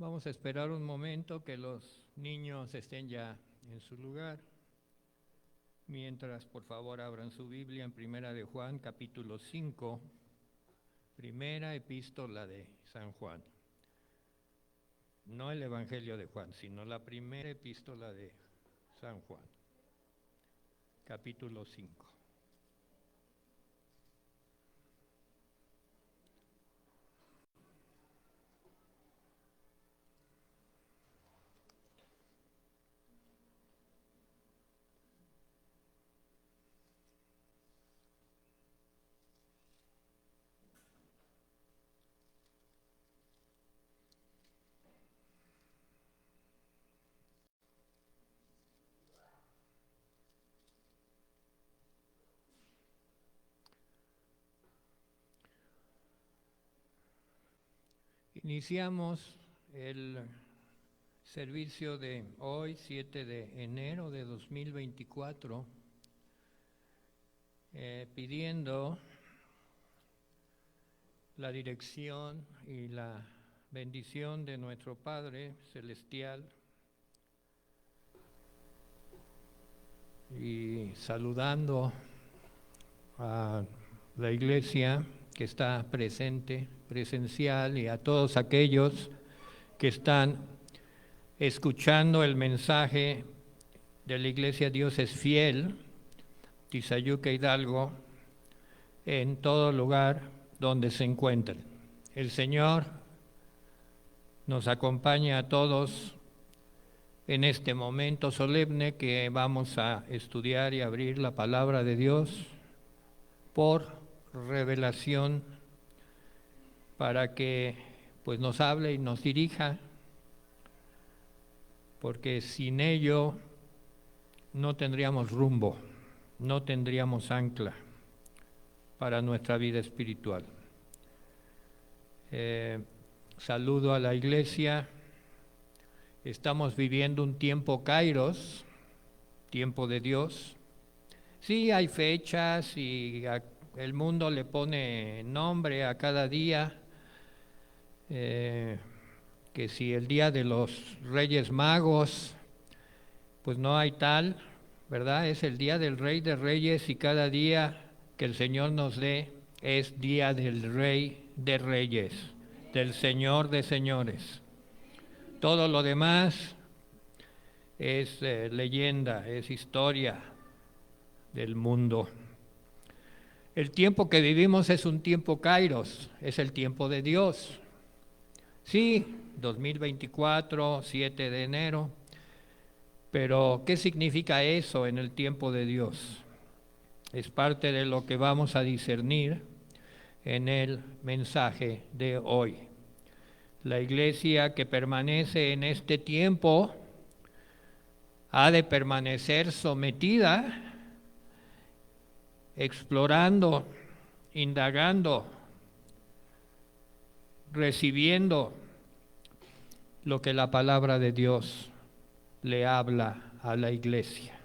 Vamos a esperar un momento que los niños estén ya en su lugar. Mientras, por favor, abran su Biblia en Primera de Juan, capítulo 5, primera epístola de San Juan. No el Evangelio de Juan, sino la primera epístola de San Juan, capítulo 5. Iniciamos el servicio de hoy, 7 de enero de 2024, pidiendo la dirección y la bendición de nuestro Padre Celestial y saludando a la iglesia que está presente, presencial, y a todos aquellos que están escuchando el mensaje de la iglesia Dios es Fiel, Tizayuca Hidalgo, en todo lugar donde se encuentren. El Señor nos acompaña a todos en este momento solemne que vamos a estudiar y abrir la palabra de Dios por revelación para que pues nos hable y nos dirija, porque sin ello no tendríamos rumbo, no tendríamos ancla para nuestra vida espiritual. Saludo a la iglesia. Estamos viviendo un tiempo Kairos, tiempo de Dios. Sí, hay fechas y el mundo le pone nombre a cada día, que si el día de los Reyes Magos, pues no hay tal, ¿verdad? Es el día del Rey de Reyes y cada día que el Señor nos dé es día del Rey de Reyes, del Señor de Señores. Todo lo demás es leyenda, es historia del mundo. El tiempo que vivimos es un tiempo Kairos, es el tiempo de Dios. Sí, 2024, 7 de enero, pero ¿qué significa eso en el tiempo de Dios? Es parte de lo que vamos a discernir en el mensaje de hoy. La iglesia que permanece en este tiempo ha de permanecer sometida, explorando, indagando, recibiendo lo que la palabra de Dios le habla a la iglesia.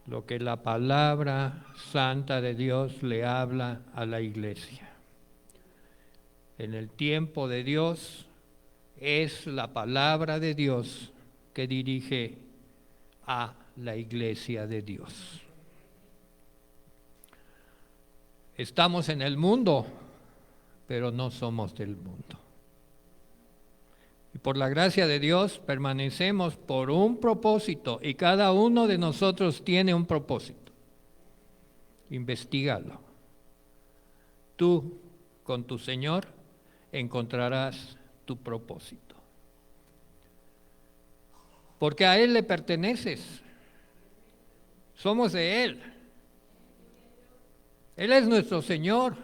Lo que la palabra santa de Dios le habla a la iglesia. En el tiempo de Dios es la palabra de Dios que dirige a la iglesia de Dios. Estamos en el mundo, pero no somos del mundo. Y por la gracia de Dios permanecemos por un propósito, y cada uno de nosotros tiene un propósito. Investígalo. Tú, con tu Señor, encontrarás tu propósito. Porque a Él le perteneces. Somos de Él. Él es nuestro Señor.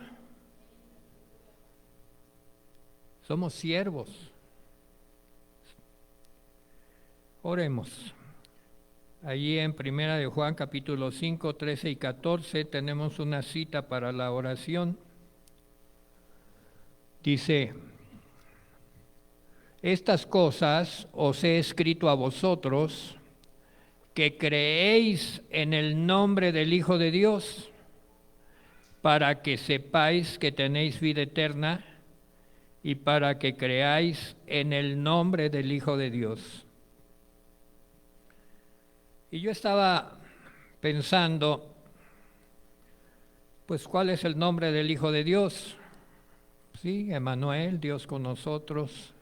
Somos siervos. Oremos. Allí en Primera de Juan, capítulo 5, 13 y 14, tenemos una cita para la oración. Dice: estas cosas os he escrito a vosotros, que creéis en el nombre del Hijo de Dios, para que sepáis que tenéis vida eterna, y para que creáis en el nombre del Hijo de Dios. Y yo estaba pensando, pues, ¿cuál es el nombre del Hijo de Dios? Sí, Emmanuel, Dios con nosotros,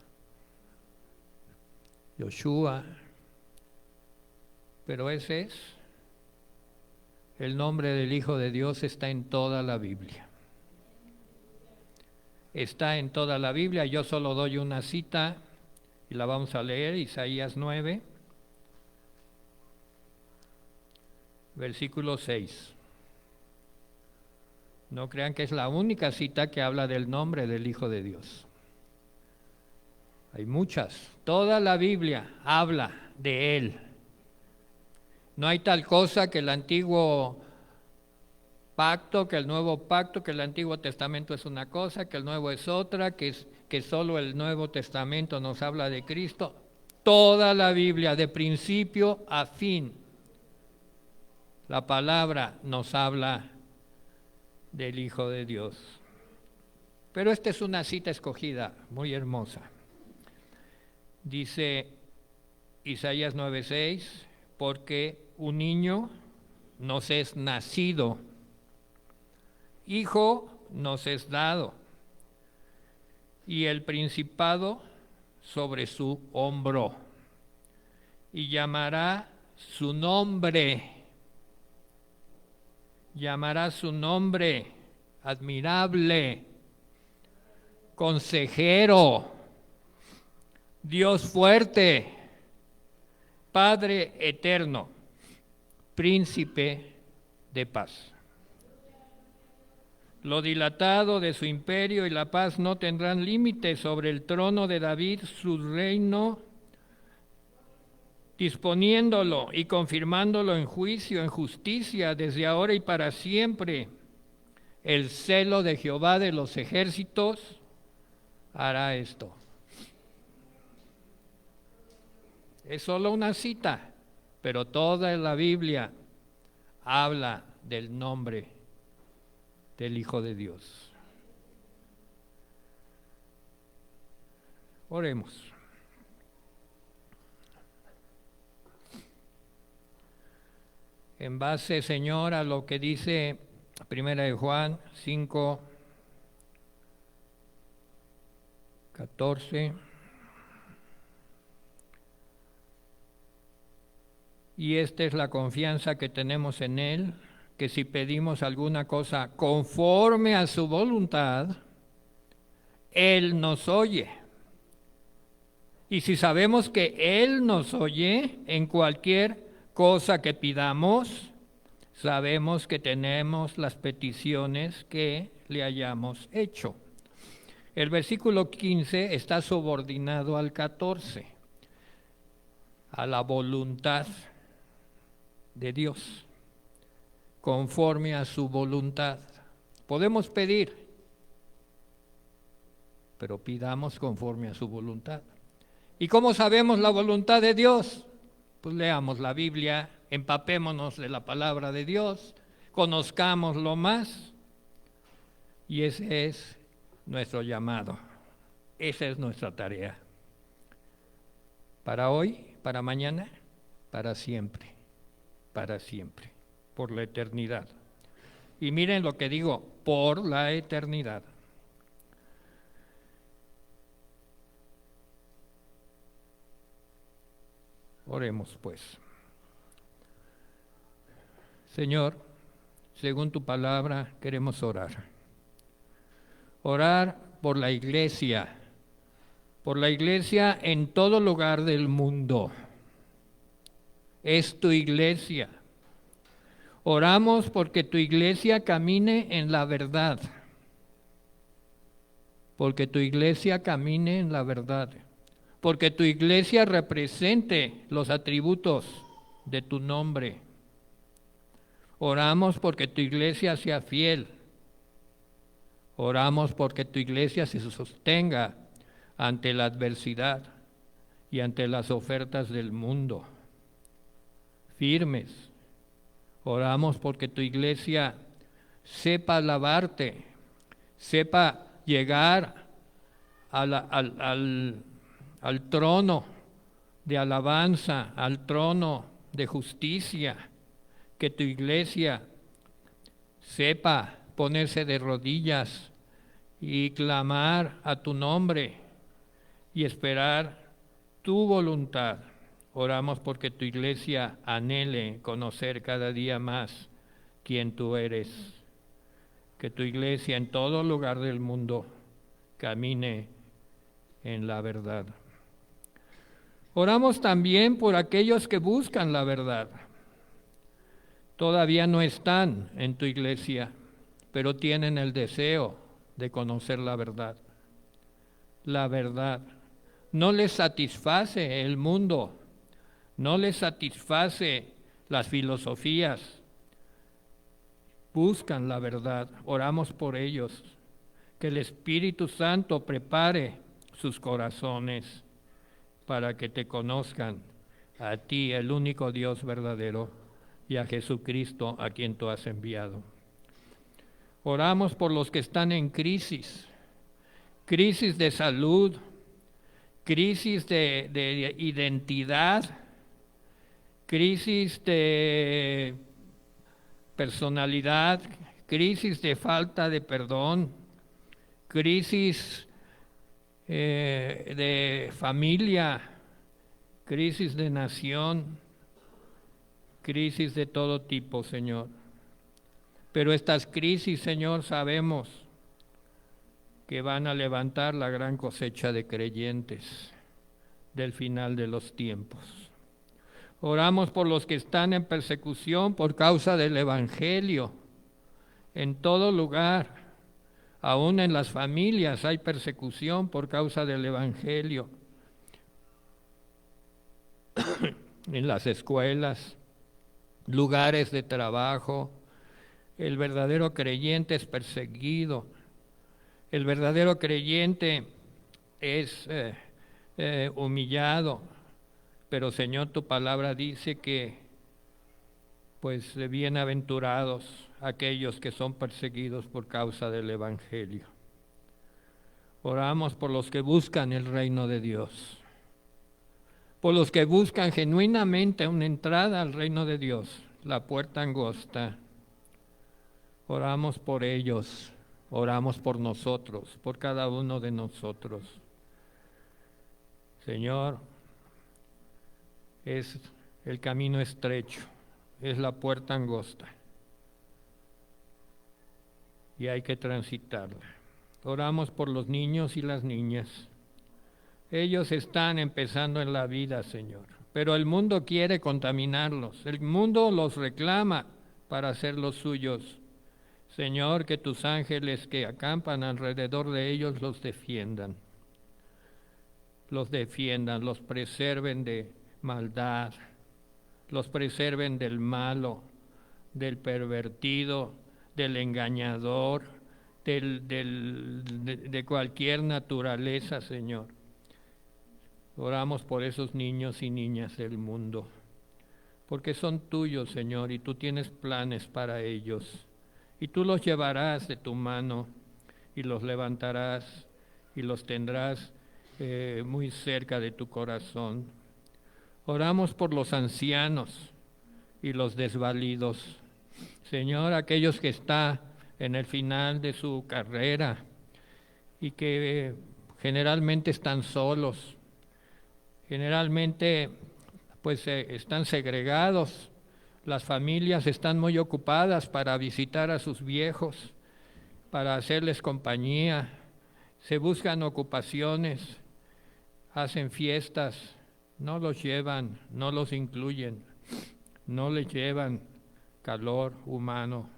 Yoshua, pero ese es el nombre del Hijo de Dios, está en toda la Biblia. Está en toda la Biblia, yo solo doy una cita y la vamos a leer, Isaías 9, versículo 6. No crean que es la única cita que habla del nombre del Hijo de Dios. Hay muchas. Toda la Biblia habla de Él. No hay tal cosa que el antiguo pacto, que el nuevo pacto, que el Antiguo Testamento es una cosa, que el nuevo es otra, que solo el Nuevo Testamento nos habla de Cristo. Toda la Biblia, de principio a fin, la palabra nos habla del Hijo de Dios. Pero esta es una cita escogida, muy hermosa. Dice Isaías 9:6, porque un niño nos es nacido, hijo nos es dado, y el principado sobre su hombro, y llamará su nombre admirable, consejero, Dios fuerte, Padre eterno, príncipe de paz. Lo dilatado de su imperio y la paz no tendrán límite sobre el trono de David, su reino, disponiéndolo y confirmándolo en juicio, en justicia, desde ahora y para siempre. El celo de Jehová de los ejércitos hará esto. Es solo una cita, pero toda la Biblia habla del nombre del Hijo de Dios. Oremos. En base, Señor, a lo que dice 1 de Juan 5, 14, y esta es la confianza que tenemos en Él, que si pedimos alguna cosa conforme a su voluntad, Él nos oye. Y si sabemos que Él nos oye en cualquier cosa que pidamos, sabemos que tenemos las peticiones que le hayamos hecho. El versículo 15 está subordinado al 14, a la voluntad de Dios, conforme a su voluntad. Podemos pedir, pero pidamos conforme a su voluntad. ¿Y cómo sabemos la voluntad de Dios? Pues leamos la Biblia, empapémonos de la palabra de Dios, conozcámoslo más, y ese es nuestro llamado, esa es nuestra tarea. Para hoy, para mañana, para siempre, por la eternidad. Y miren lo que digo, por la eternidad. Oremos pues. Señor, según tu palabra queremos orar. Orar por la iglesia en todo lugar del mundo. Es tu iglesia. Oramos porque tu iglesia camine en la verdad. Porque tu iglesia camine en la verdad. Porque tu iglesia represente los atributos de tu nombre. Oramos porque tu iglesia sea fiel. Oramos porque tu iglesia se sostenga ante la adversidad y ante las ofertas del mundo. Firmes. Oramos porque tu iglesia sepa alabarte, sepa llegar al trono de alabanza, al trono de justicia, que tu iglesia sepa ponerse de rodillas y clamar a tu nombre y esperar tu voluntad. Oramos porque tu iglesia anhele conocer cada día más quién tú eres. Que tu iglesia en todo lugar del mundo camine en la verdad. Oramos también por aquellos que buscan la verdad. Todavía no están en tu iglesia, pero tienen el deseo de conocer la verdad. La verdad. No les satisface el mundo, no les satisface las filosofías. Buscan la verdad, oramos por ellos, que el Espíritu Santo prepare sus corazones para que te conozcan a ti, el único Dios verdadero, y a Jesucristo a quien tú has enviado. Oramos por los que están en crisis de salud, crisis de identidad, crisis de personalidad, crisis de falta de perdón, crisis de familia, crisis de nación, crisis de todo tipo, Señor. Pero estas crisis, Señor, sabemos que van a levantar la gran cosecha de creyentes del final de los tiempos. Oramos por los que están en persecución por causa del Evangelio. En todo lugar, aún en las familias hay persecución por causa del Evangelio. En las escuelas, lugares de trabajo, el verdadero creyente es perseguido. El verdadero creyente es humillado. Pero Señor, tu palabra dice que, pues, bienaventurados aquellos que son perseguidos por causa del Evangelio. Oramos por los que buscan el reino de Dios, por los que buscan genuinamente una entrada al reino de Dios, la puerta angosta. Oramos por ellos, oramos por nosotros, por cada uno de nosotros. Señor, es el camino estrecho, es la puerta angosta y hay que transitarla. Oramos por los niños y las niñas. Ellos están empezando en la vida, Señor, pero el mundo quiere contaminarlos, el mundo los reclama para hacer los suyos. Señor, que tus ángeles que acampan alrededor de ellos los defiendan, los preserven de maldad, los preserven del malo, del pervertido, del engañador, de cualquier naturaleza, Señor. Oramos por esos niños y niñas del mundo, porque son tuyos, Señor, y tú tienes planes para ellos, y tú los llevarás de tu mano, y los levantarás, y los tendrás muy cerca de tu corazón. Oramos por los ancianos y los desvalidos. Señor, aquellos que están en el final de su carrera y que generalmente están solos, generalmente pues están segregados, las familias están muy ocupadas para visitar a sus viejos, para hacerles compañía, se buscan ocupaciones, hacen fiestas, no los llevan, no los incluyen, no les llevan calor humano.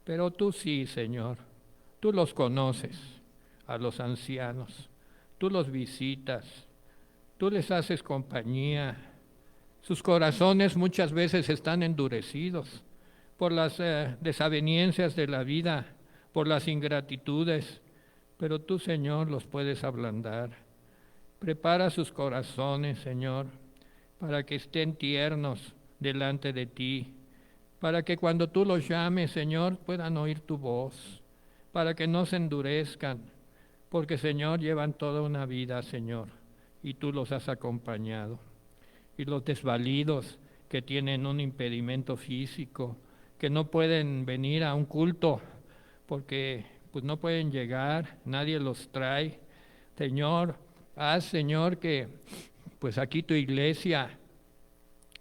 Pero tú sí, Señor, tú los conoces, a los ancianos, tú los visitas, tú les haces compañía. Sus corazones muchas veces están endurecidos por las desavenencias de la vida, por las ingratitudes, pero tú, Señor, los puedes ablandar. Prepara sus corazones, Señor, para que estén tiernos delante de ti, para que cuando tú los llames, Señor, puedan oír tu voz, para que no se endurezcan, porque Señor, llevan toda una vida, Señor, y tú los has acompañado. Y los desvalidos que tienen un impedimento físico, que no pueden venir a un culto, porque pues no pueden llegar, nadie los trae. Señor, haz, Señor, que pues aquí tu iglesia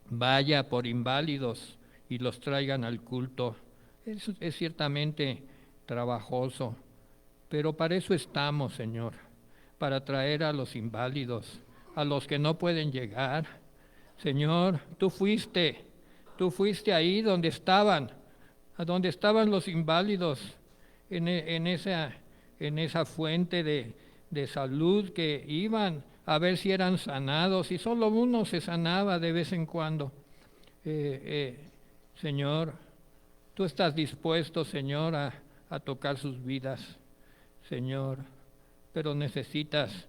vaya por inválidos y los traigan al culto. Es ciertamente trabajoso, pero para eso estamos, Señor, para traer a los inválidos, a los que no pueden llegar. Señor, tú fuiste ahí donde estaban, a donde estaban los inválidos, en esa fuente de salud que iban a ver si eran sanados, y solo uno se sanaba de vez en cuando. Señor, tú estás dispuesto, Señor, a tocar sus vidas, Señor, pero necesitas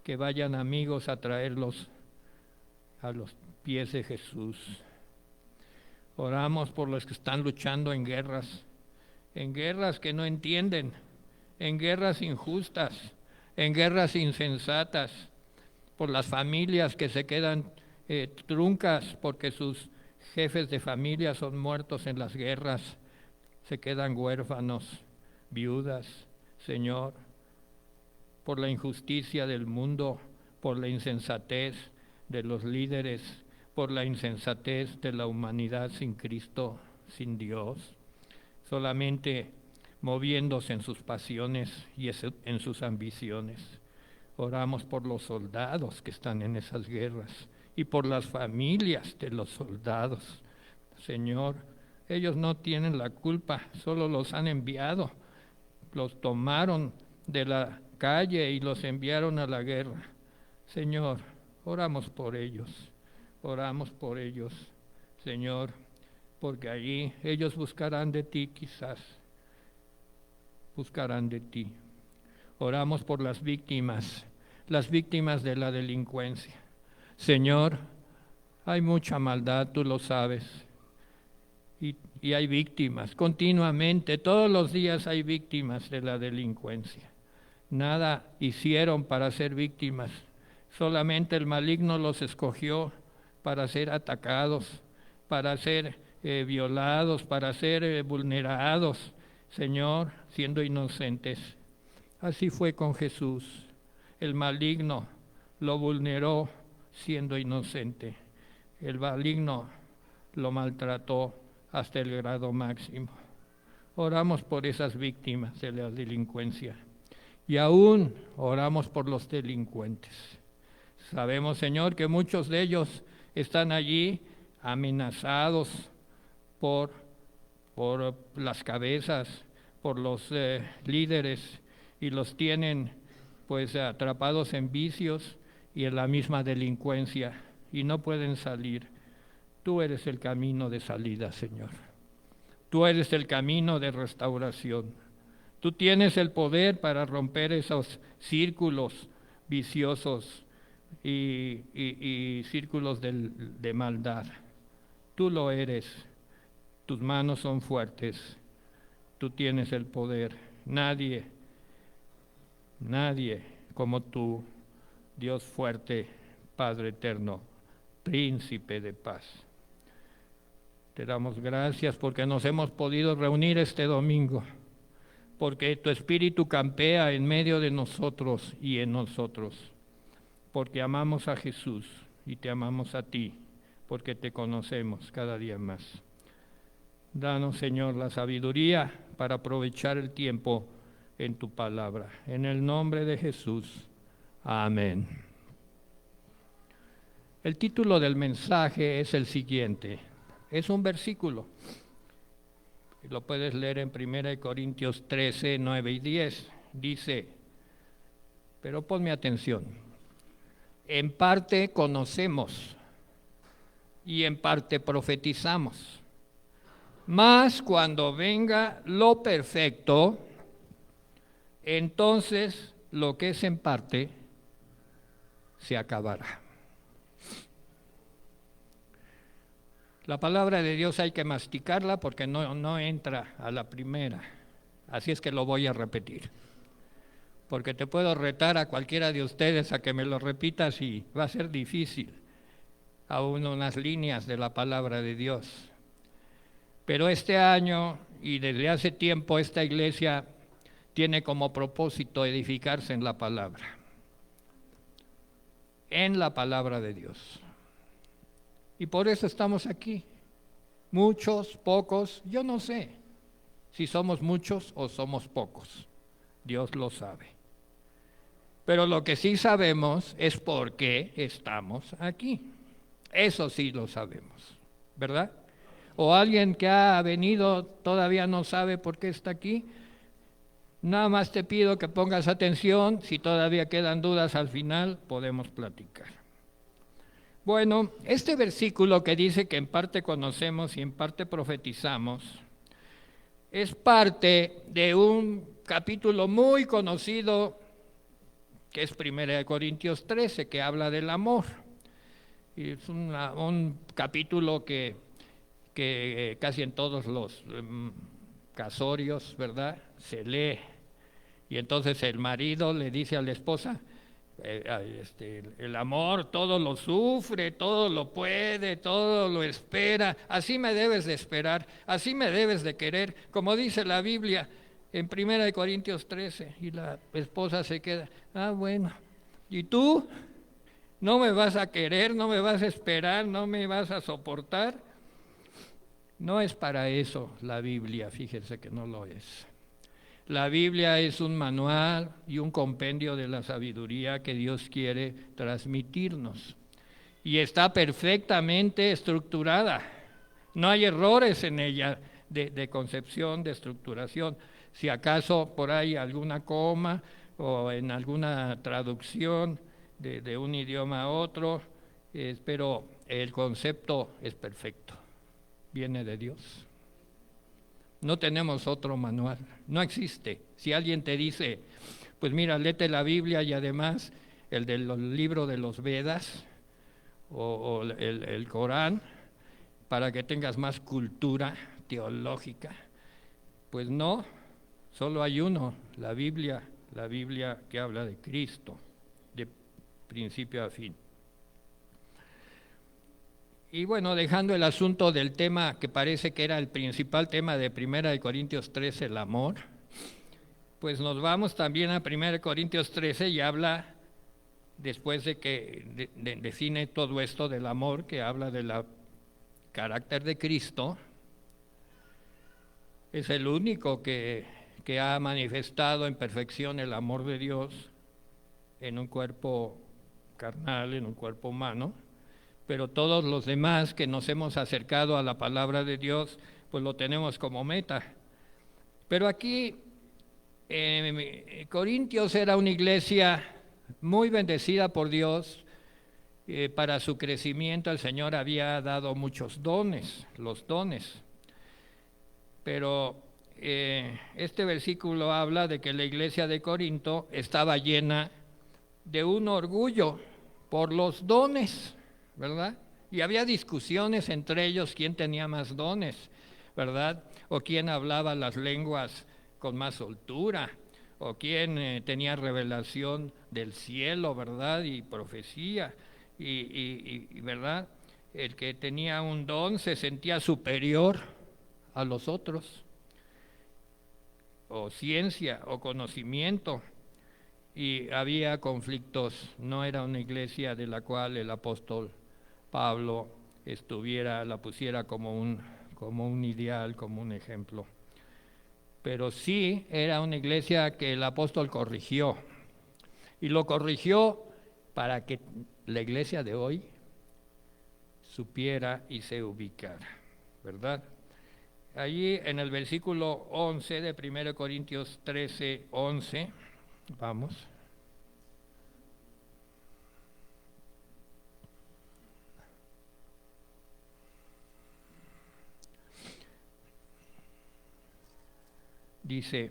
que vayan amigos a traerlos a los pies de Jesús. Oramos por los que están luchando en guerras que no entienden, en guerras injustas, en guerras insensatas, por las familias que se quedan truncas porque sus jefes de familia son muertos en las guerras, se quedan huérfanos, viudas, Señor, por la injusticia del mundo, por la insensatez de los líderes, por la insensatez de la humanidad sin Cristo, sin Dios, solamente moviéndose en sus pasiones y en sus ambiciones. Oramos por los soldados que están en esas guerras y por las familias de los soldados. Señor, ellos no tienen la culpa, solo los han enviado, los tomaron de la calle y los enviaron a la guerra. Señor, oramos por ellos, Señor, porque allí ellos buscarán de ti, quizás, buscarán de ti. Oramos por las víctimas de la delincuencia. Señor, hay mucha maldad, tú lo sabes, y hay víctimas, continuamente, todos los días hay víctimas de la delincuencia. Nada hicieron para ser víctimas, solamente el maligno los escogió para ser atacados, para ser violados, para ser vulnerados, Señor, siendo inocentes. Así fue con Jesús. El maligno lo vulneró siendo inocente. El maligno lo maltrató hasta el grado máximo. Oramos por esas víctimas de la delincuencia y aún oramos por los delincuentes. Sabemos, Señor, que muchos de ellos están allí amenazados por las cabezas, por los líderes, y los tienen pues atrapados en vicios y en la misma delincuencia y no pueden salir. Tú eres el camino de salida, Señor. Tú eres el camino de restauración. Tú tienes el poder para romper esos círculos viciosos y círculos de maldad. Tú lo eres. Tus manos son fuertes. Tú tienes el poder. Nadie como tú, Dios fuerte, Padre eterno, Príncipe de paz. Te damos gracias porque nos hemos podido reunir este domingo, porque tu Espíritu campea en medio de nosotros y en nosotros, porque amamos a Jesús y te amamos a ti, porque te conocemos cada día más. Danos, Señor, la sabiduría para aprovechar el tiempo en tu palabra. En el nombre de Jesús. Amén. El título del mensaje es el siguiente. Es un versículo. Lo puedes leer en 1 Corintios 13, 9 y 10. Dice, pero ponme atención. En parte conocemos y en parte profetizamos. Mas cuando venga lo perfecto, entonces lo que es en parte se acabará. La palabra de Dios hay que masticarla porque no entra a la primera. Así es que lo voy a repetir. porque te puedo retar a cualquiera de ustedes a que me lo repitas y va a ser difícil, aún unas líneas de la palabra de Dios. Pero este año y desde hace tiempo esta iglesia tiene como propósito edificarse en la palabra de Dios. Y por eso estamos aquí. Muchos, pocos, yo no sé si somos muchos o somos pocos. Dios lo sabe. Pero lo que sí sabemos es por qué estamos aquí. Eso sí lo sabemos, ¿verdad? O alguien que ha venido todavía no sabe por qué está aquí. Nada más te pido que pongas atención. Si todavía quedan dudas al final, podemos platicar. Bueno, este versículo que dice que en parte conocemos y en parte profetizamos, es parte de un capítulo muy conocido que es 1 Corintios 13, que habla del amor. Y es un capítulo que casi en todos los casorios, ¿verdad?, se lee. Y entonces el marido le dice a la esposa, el amor todo lo sufre, todo lo puede, todo lo espera, así me debes de esperar, así me debes de querer, como dice la Biblia en 1 Corintios 13, y la esposa se queda, bueno, ¿y tú? ¿No me vas a querer, no me vas a esperar, no me vas a soportar? No es para eso la Biblia, fíjense que no lo es. La Biblia es un manual y un compendio de la sabiduría que Dios quiere transmitirnos. Y está perfectamente estructurada. No hay errores en ella de concepción, de estructuración. Si acaso por ahí alguna coma o en alguna traducción de un idioma a otro, pero el concepto es perfecto. Viene de Dios. No tenemos otro manual, no existe. Si alguien te dice, pues mira, léete la Biblia y además el del libro de los Vedas o el Corán, para que tengas más cultura teológica, pues no, solo hay uno, la Biblia que habla de Cristo, de principio a fin. Y bueno, dejando el asunto del tema que parece que era el principal tema de 1 Corintios 13, el amor, pues nos vamos también a 1 Corintios 13 y habla, después de que define todo esto del amor, que habla del carácter de Cristo, es el único que ha manifestado en perfección el amor de Dios en un cuerpo carnal, en un cuerpo humano. Pero todos los demás que nos hemos acercado a la palabra de Dios, pues lo tenemos como meta. Pero aquí, Corintios era una iglesia muy bendecida por Dios. Para su crecimiento el Señor había dado muchos dones, los dones. Pero este versículo habla de que la iglesia de Corinto estaba llena de un orgullo por los dones, ¿verdad? Y había discusiones entre ellos quién tenía más dones, ¿verdad? O quién hablaba las lenguas con más soltura, o quién tenía revelación del cielo, ¿verdad? Y profecía, y ¿verdad? El que tenía un don se sentía superior a los otros, o ciencia, o conocimiento. Y había conflictos, no era una iglesia de la cual el apóstol Pablo la pusiera como un ideal, como un ejemplo. Pero sí era una iglesia que el apóstol corrigió. Y lo corrigió para que la iglesia de hoy supiera y se ubicara, ¿verdad? Allí en el versículo 11 de 1 Corintios 13, 11, vamos. Dice,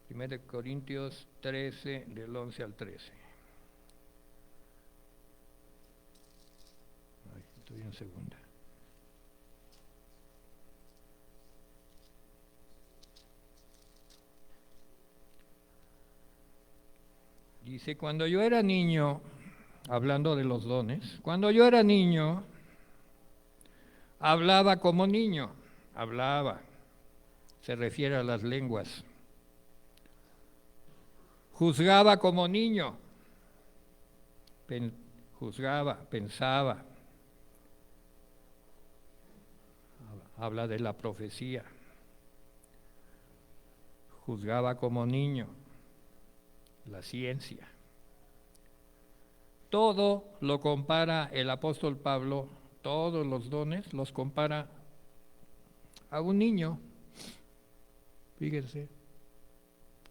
1 Corintios 13, del 11 al 13. Ay, estoy en segunda. Dice, cuando yo era niño, hablando de los dones, cuando yo era niño, hablaba como niño, hablaba, se refiere a las lenguas. Juzgaba como niño, juzgaba, pensaba, habla de la profecía. Juzgaba como niño, la ciencia. Todo lo compara el apóstol Pablo, todos los dones los compara a un niño. Fíjense,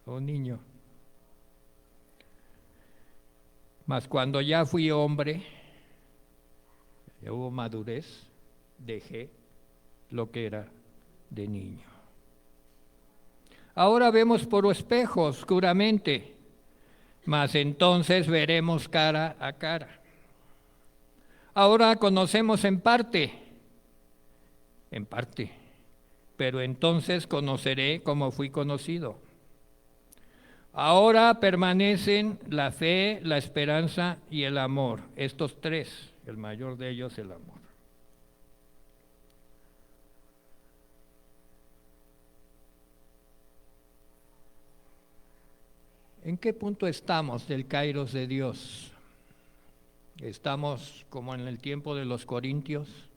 a un niño. Mas cuando ya fui hombre, ya hubo madurez, dejé lo que era de niño. Ahora vemos por espejo oscuramente, mas entonces veremos cara a cara. Ahora conocemos en parte, pero entonces conoceré como fui conocido. Ahora permanecen la fe, la esperanza y el amor, estos tres, el mayor de ellos el amor. ¿En qué punto estamos del Kairos de Dios? ¿Estamos como en el tiempo de los Corintios,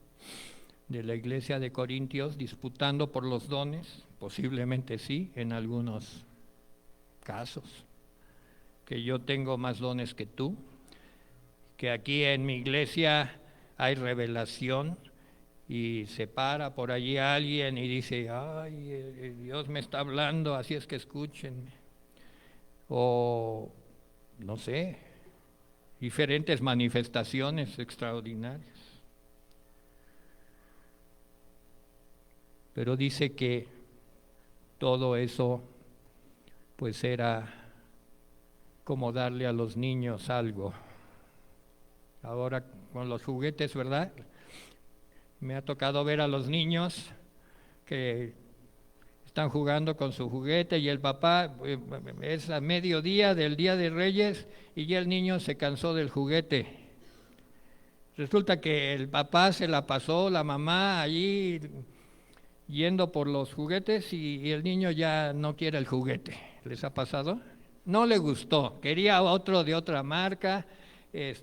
de la iglesia de Corintios, disputando por los dones? Posiblemente sí, en algunos casos. Que yo tengo más dones que tú, que aquí en mi iglesia hay revelación y se para por allí alguien y dice, ay, Dios me está hablando, así es que escúchenme. O, no sé, diferentes manifestaciones extraordinarias. Pero dice que todo eso pues era como darle a los niños algo. Ahora con los juguetes, ¿verdad? Me ha tocado ver a los niños que están jugando con su juguete y el papá es a mediodía del Día de Reyes y ya el niño se cansó del juguete. Resulta que el papá se la pasó, la mamá allí yendo por los juguetes y el niño ya no quiere el juguete. ¿Les ha pasado? No le gustó, quería otro de otra marca,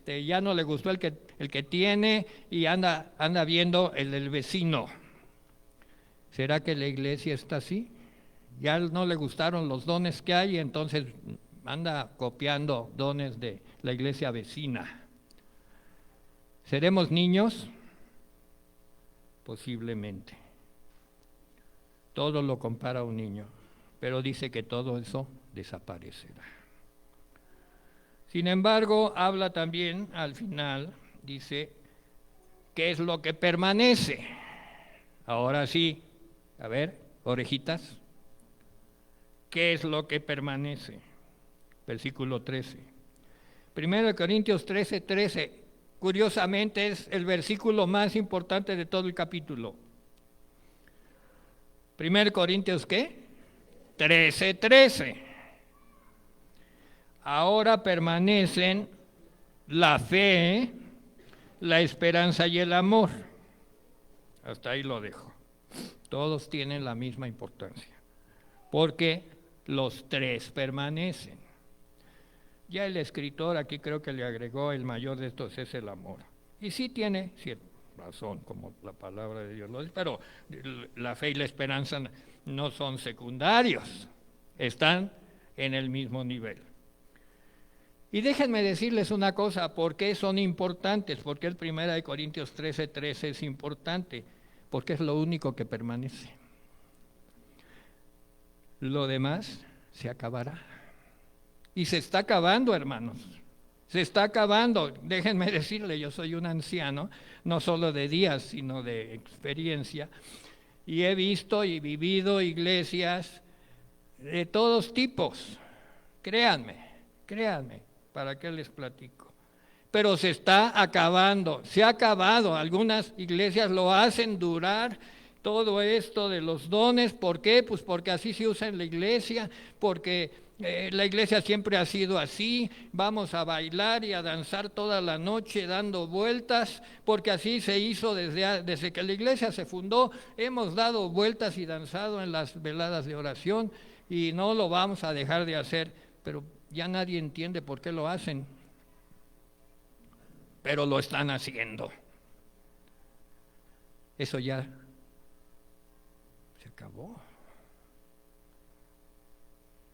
ya no le gustó el que tiene y anda viendo el del vecino. ¿Será que la iglesia está así? Ya no le gustaron los dones que hay, entonces anda copiando dones de la iglesia vecina. ¿Seremos niños? Posiblemente. Todo lo compara a un niño, pero dice que todo eso desaparecerá. Sin embargo, habla también al final, dice, ¿qué es lo que permanece? Ahora sí, a ver, orejitas, ¿qué es lo que permanece? Versículo 13. 1 Corintios 13:13, curiosamente es el versículo más importante de todo el capítulo. 1 Corintios, ¿qué? 13:13. Ahora permanecen la fe, la esperanza y el amor. Hasta ahí lo dejo. Todos tienen la misma importancia, porque los tres permanecen. Ya el escritor aquí creo que le agregó el mayor de estos es el amor. Y sí tiene cierta razón, como la palabra de Dios lo dice, pero la fe y la esperanza no son secundarios, están en el mismo nivel. Y déjenme decirles una cosa, ¿por qué son importantes? ¿Por qué el 1 Corintios 13:13 es importante? Porque es lo único que permanece. Lo demás se acabará. Y se está acabando, hermanos. Se está acabando. Déjenme decirle, yo soy un anciano, no solo de días, sino de experiencia. Y he visto y vivido iglesias de todos tipos. Créanme, ¿para qué les platico? Pero se está acabando, se ha acabado. Algunas iglesias lo hacen durar todo esto de los dones. ¿Por qué? Pues porque así se usa en la iglesia, porque La iglesia siempre ha sido así, vamos a bailar y a danzar toda la noche dando vueltas, porque así se hizo desde que la iglesia se fundó, hemos dado vueltas y danzado en las veladas de oración y no lo vamos a dejar de hacer, pero ya nadie entiende por qué lo hacen, pero lo están haciendo. Eso ya se acabó.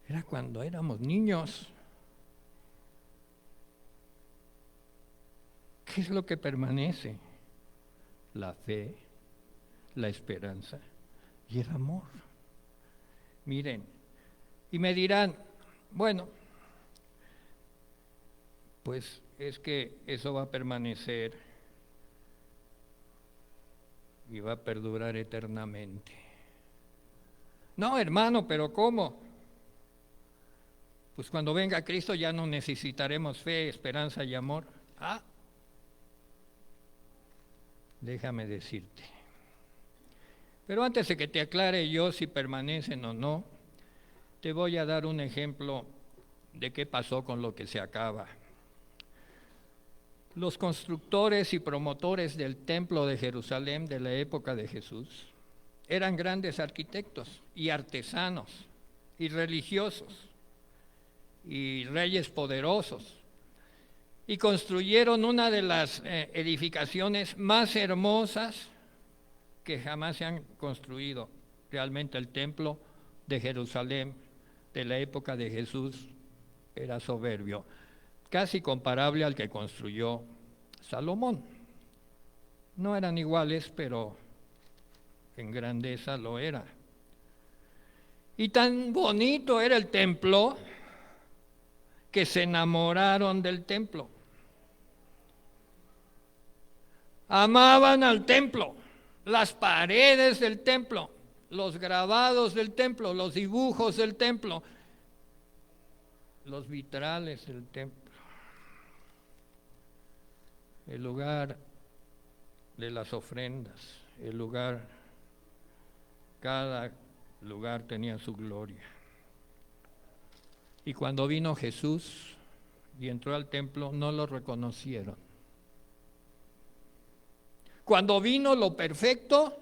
Era cuando éramos niños. ¿Qué es lo que permanece? La fe, la esperanza y el amor. Miren, y me dirán, bueno, pues es que eso va a permanecer y va a perdurar eternamente. No, hermano, pero ¿cómo? Pues cuando venga Cristo ya no necesitaremos fe, esperanza y amor. Déjame decirte. Pero antes de que te aclare yo si permanecen o no, te voy a dar un ejemplo de qué pasó con lo que se acaba. Los constructores y promotores del templo de Jerusalén de la época de Jesús eran grandes arquitectos y artesanos y religiosos y reyes poderosos, y construyeron una de las edificaciones más hermosas que jamás se han construido. Realmente el templo de Jerusalén de la época de Jesús era soberbio, casi comparable al que construyó Salomón. No eran iguales, pero en grandeza lo era. Y tan bonito era el templo que se enamoraron del templo. Amaban al templo, las paredes del templo, los grabados del templo, los dibujos del templo, los vitrales del templo, el lugar de las ofrendas, el lugar, cada lugar tenía su gloria. Y cuando vino Jesús y entró al templo, no lo reconocieron. Cuando vino lo perfecto,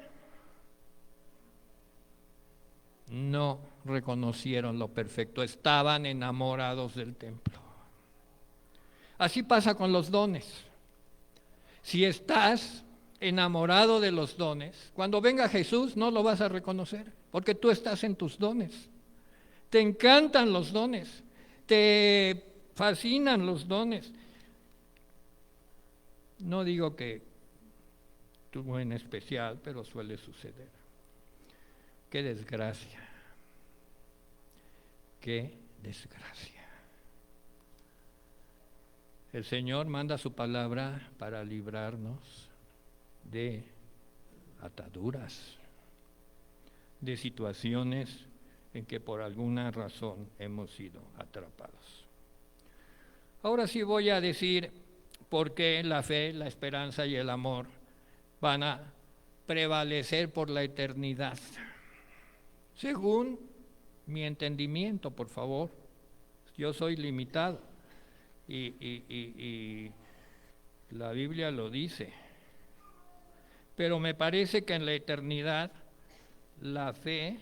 no reconocieron lo perfecto, estaban enamorados del templo. Así pasa con los dones. Si estás enamorado de los dones, cuando venga Jesús no lo vas a reconocer, porque tú estás en tus dones. Te encantan los dones, te fascinan los dones. No digo que tú en especial, pero suele suceder. Qué desgracia, qué desgracia. El Señor manda su palabra para librarnos de ataduras, de situaciones en que por alguna razón hemos sido atrapados. Ahora sí voy a decir por qué la fe, la esperanza y el amor van a prevalecer por la eternidad. Según mi entendimiento, por favor, yo soy limitado y la Biblia lo dice, pero me parece que en la eternidad la fe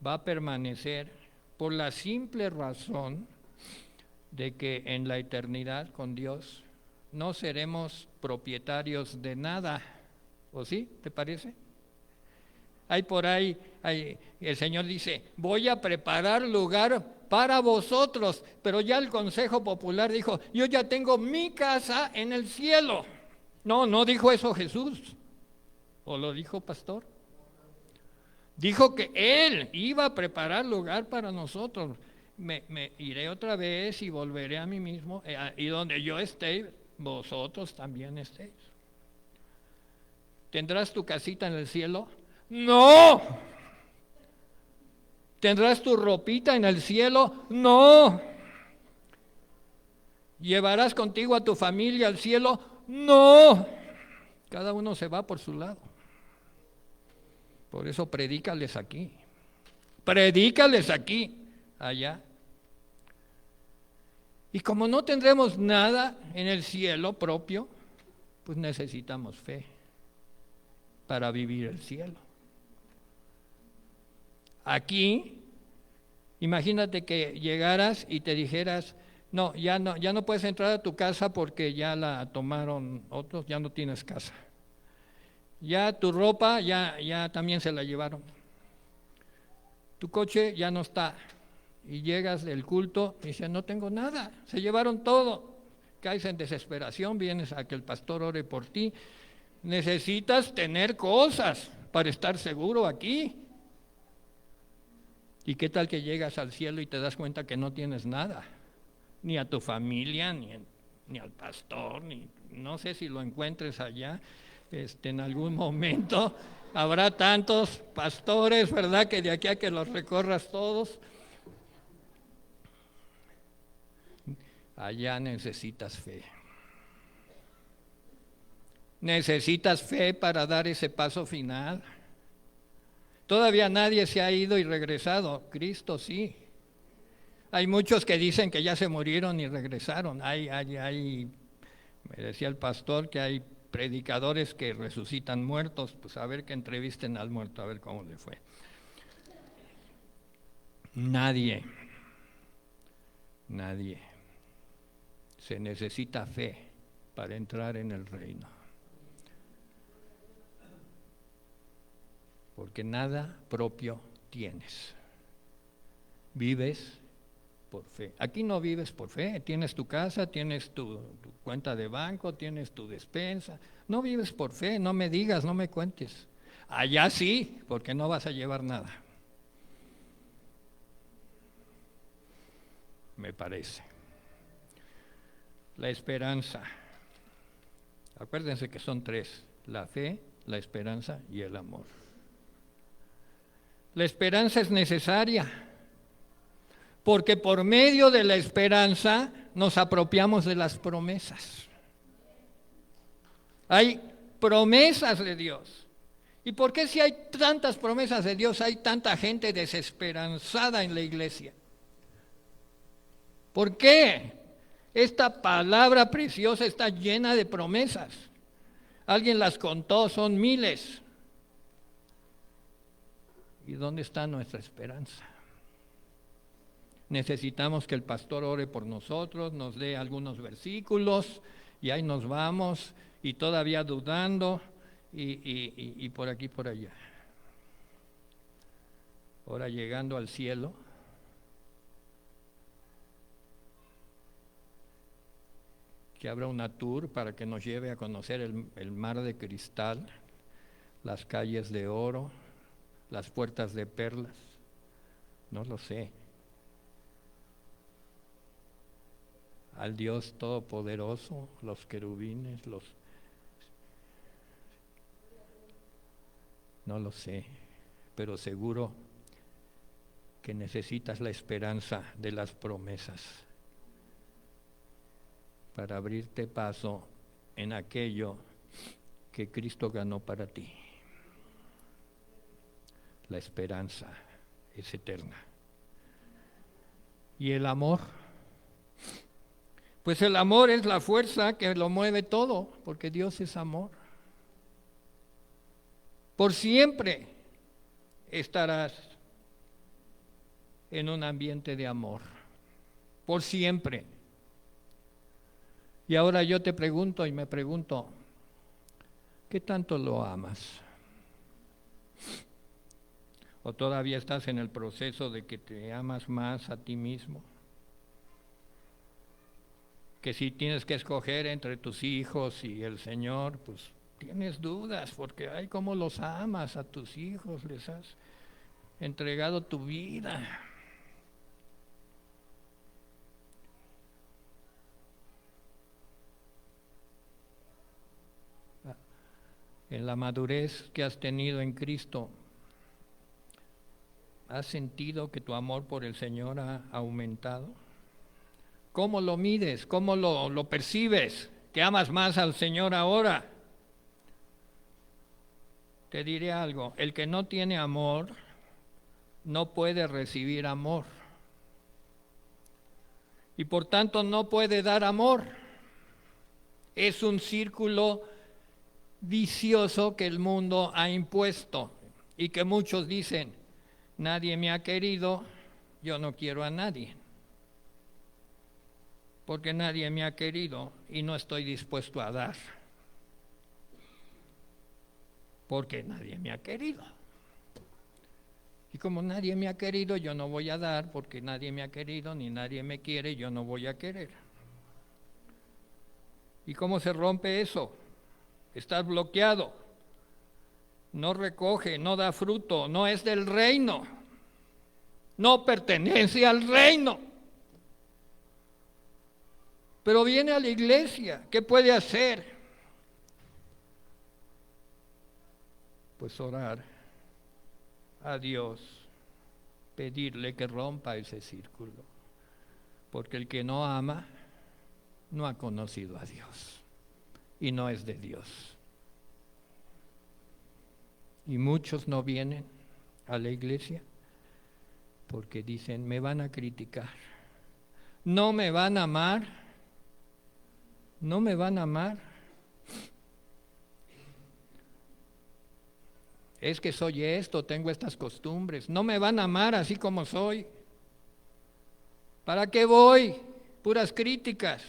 va a permanecer por la simple razón de que en la eternidad con Dios no seremos propietarios de nada, ¿o sí? ¿Te parece? Hay por ahí, el Señor dice, voy a preparar lugar para vosotros, pero ya el Consejo Popular dijo, yo ya tengo mi casa en el cielo. No dijo eso Jesús, ¿o lo dijo pastor? Dijo que Él iba a preparar lugar para nosotros. Me iré otra vez y volveré a mí mismo, y donde yo esté, vosotros también estéis. ¿Tendrás tu casita en el cielo? ¡No! ¿Tendrás tu ropita en el cielo? ¡No! ¿Llevarás contigo a tu familia al cielo? ¡No! Cada uno se va por su lado. Por eso predícales aquí. Predícales aquí. allá. Y como no tendremos nada en el cielo propio, pues necesitamos fe para vivir el cielo. Aquí, imagínate que llegaras y te dijeras, no, ya no puedes entrar a tu casa porque ya la tomaron otros, ya no tienes casa. Ya tu ropa ya también se la llevaron. Tu coche ya no está. Y llegas del culto y dices, no tengo nada, se llevaron todo. Caes en desesperación, vienes a que el pastor ore por ti. Necesitas tener cosas para estar seguro aquí. ¿Y qué tal que llegas al cielo y te das cuenta que no tienes nada? Ni a tu familia, ni al pastor, no sé si lo encuentres allá en algún momento. Habrá tantos pastores, ¿verdad? Que de aquí a que los recorras todos. Allá necesitas fe. Necesitas fe para dar ese paso final. Todavía nadie se ha ido y regresado. Cristo sí. Hay muchos que dicen que ya se murieron y regresaron. Me decía el pastor que hay predicadores que resucitan muertos. Pues a ver que entrevisten al muerto, a ver cómo le fue. Nadie. Se necesita fe para entrar en el reino. Porque nada propio tienes. Vives por fe. Aquí no vives por fe. Tienes tu casa, tienes tu cuenta de banco, tienes tu despensa. No vives por fe, no me digas, no me cuentes. Allá sí, porque no vas a llevar nada. Me parece. La esperanza. Acuérdense que son tres: la fe, la esperanza y el amor. La esperanza es necesaria, porque por medio de la esperanza nos apropiamos de las promesas. Hay promesas de Dios. ¿Y por qué si hay tantas promesas de Dios hay tanta gente desesperanzada en la iglesia? ¿Por qué? Esta palabra preciosa está llena de promesas. Alguien las contó, son miles. ¿Y dónde está nuestra esperanza? Necesitamos que el pastor ore por nosotros, nos dé algunos versículos y ahí nos vamos y todavía dudando y por aquí, por allá. Ahora llegando al cielo, que habrá una tour para que nos lleve a conocer el mar de cristal, las calles de oro, las puertas de perlas, no lo sé. Al Dios Todopoderoso, los querubines, no lo sé, pero seguro que necesitas la esperanza de las promesas para abrirte paso en aquello que Cristo ganó para ti. La esperanza es eterna. ¿Y el amor? Pues el amor es la fuerza que lo mueve todo, porque Dios es amor. Por siempre estarás en un ambiente de amor, por siempre. Y ahora yo te pregunto y me pregunto, ¿qué tanto lo amas? ¿O todavía estás en el proceso de que te amas más a ti mismo? Que si tienes que escoger entre tus hijos y el Señor, pues tienes dudas, porque ay, cómo los amas a tus hijos, les has entregado tu vida. En la madurez que has tenido en Cristo, ¿has sentido que tu amor por el Señor ha aumentado? ¿Cómo lo mides? ¿Cómo lo percibes? ¿Que amas más al Señor ahora? Te diré algo, el que no tiene amor no puede recibir amor. y por tanto no puede dar amor. Es un círculo vicioso que el mundo ha impuesto y que muchos dicen, nadie me ha querido, yo no quiero a nadie, porque nadie me ha querido y no estoy dispuesto a dar, porque nadie me ha querido. Y como nadie me ha querido, yo no voy a dar, porque nadie me ha querido, ni nadie me quiere, yo no voy a querer. ¿Y cómo se rompe eso? Estás bloqueado, no recoge, no da fruto, no es del reino, no pertenece al reino. Pero viene a la iglesia, ¿qué puede hacer? Pues orar a Dios, pedirle que rompa ese círculo, porque el que no ama no ha conocido a Dios y no es de Dios. Y muchos no vienen a la iglesia porque dicen, me van a criticar, no me van a amar, no me van a amar. Es que soy esto, tengo estas costumbres, no me van a amar así como soy. ¿Para qué voy? Puras críticas.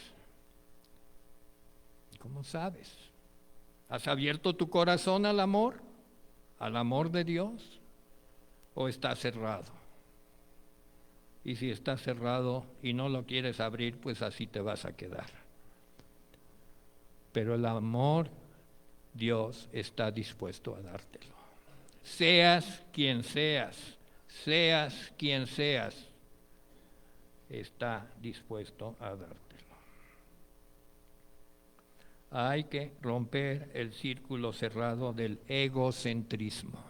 ¿Cómo sabes? ¿Has abierto tu corazón al amor de Dios? ¿O está cerrado? Y si está cerrado y no lo quieres abrir, pues así te vas a quedar. Pero el amor, Dios está dispuesto a dártelo. Seas quien seas, está dispuesto a dártelo. Hay que romper el círculo cerrado del egocentrismo.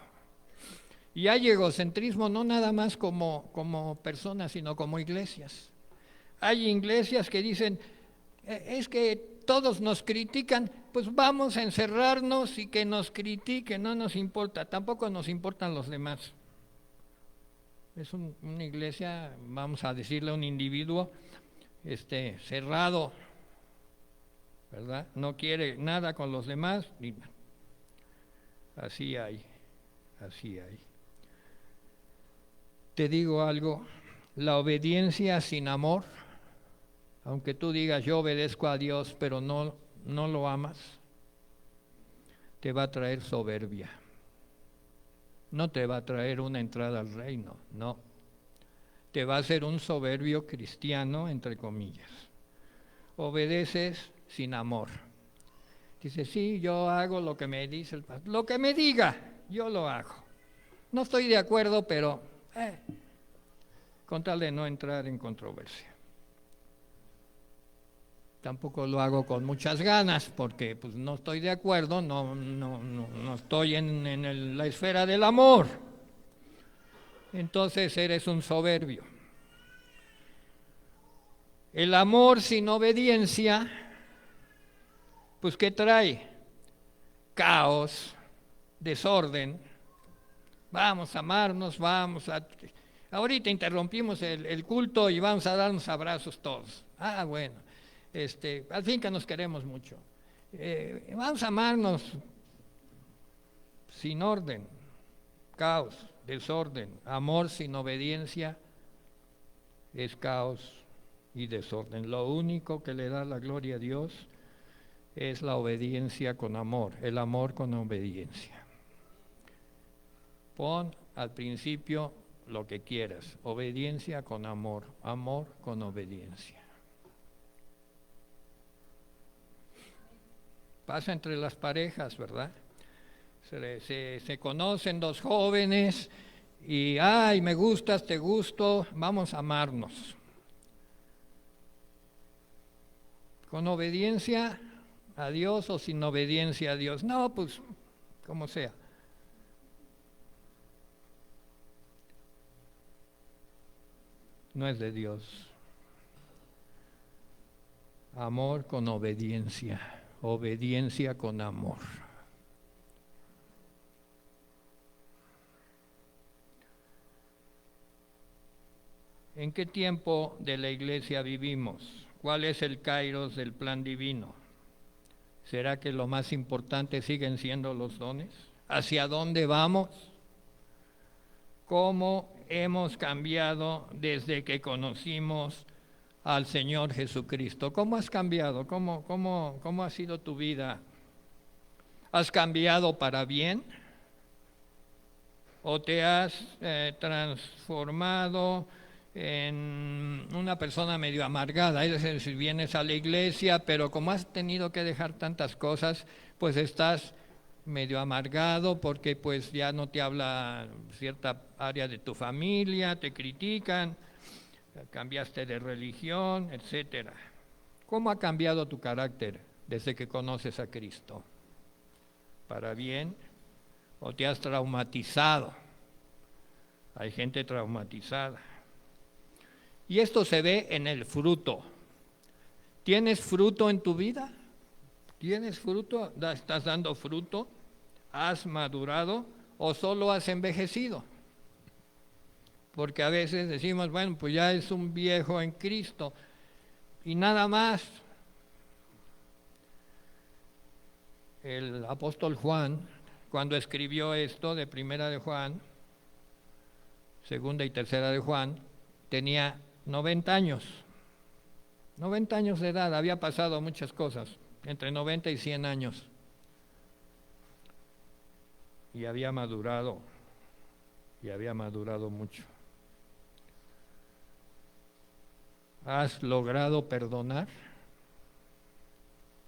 Y hay egocentrismo no nada más como personas, sino como iglesias. Hay iglesias que dicen, es que todos nos critican, pues vamos a encerrarnos y que nos critiquen, no nos importa, tampoco nos importan los demás. Es una iglesia, vamos a decirle a un individuo cerrado, ¿verdad? No quiere nada con los demás, así hay. Te digo algo, la obediencia sin amor, aunque tú digas yo obedezco a Dios, pero no lo amas, te va a traer soberbia. No te va a traer una entrada al reino, no. Te va a hacer un soberbio cristiano, entre comillas. Obedeces sin amor. Dices, sí, yo hago lo que me dice el pastor. Lo que me diga, yo lo hago. No estoy de acuerdo, pero con tal de no entrar en controversia. Tampoco lo hago con muchas ganas, porque pues, no estoy de acuerdo, no estoy en la esfera del amor. Entonces eres un soberbio. El amor sin obediencia, pues ¿qué trae? Caos, desorden. Vamos a amarnos, ahorita interrumpimos el culto y vamos a darnos abrazos todos. Bueno, al fin que nos queremos mucho. Vamos a amarnos sin orden, caos, desorden. Amor sin obediencia es caos y desorden. Lo único que le da la gloria a Dios es la obediencia con amor, el amor con obediencia. Pon al principio lo que quieras, obediencia con amor, amor con obediencia. Pasa entre las parejas, ¿verdad? Se conocen dos jóvenes y, me gustas, te gusto, vamos a amarnos. ¿Con obediencia a Dios o sin obediencia a Dios? No, pues, como sea. No es de Dios. Amor con obediencia, obediencia con amor. ¿En qué tiempo de la iglesia vivimos? ¿Cuál es el kairos del plan divino? ¿Será que lo más importante siguen siendo los dones? ¿Hacia dónde vamos? ¿Cómo hemos cambiado desde que conocimos al Señor Jesucristo? ¿Cómo has cambiado? ¿Cómo ha sido tu vida? ¿Has cambiado para bien? ¿O te has transformado en una persona medio amargada? Es decir, vienes a la iglesia, pero como has tenido que dejar tantas cosas, pues estás medio amargado porque pues ya no te habla cierta área de tu familia, te critican, cambiaste de religión, etcétera. ¿Cómo ha cambiado tu carácter desde que conoces a Cristo? ¿Para bien? ¿O te has traumatizado? Hay gente traumatizada. Y esto se ve en el fruto. ¿Tienes fruto en tu vida? ¿Tienes fruto? ¿Estás dando fruto? ¿Has madurado o solo has envejecido? Porque a veces decimos, bueno, pues ya es un viejo en Cristo y nada más. El apóstol Juan, cuando escribió esto de Primera de Juan, Segunda y Tercera de Juan, tenía 90 años. 90 años de edad, había pasado muchas cosas, entre 90 y 100 años. Y había madurado mucho. ¿Has logrado perdonar?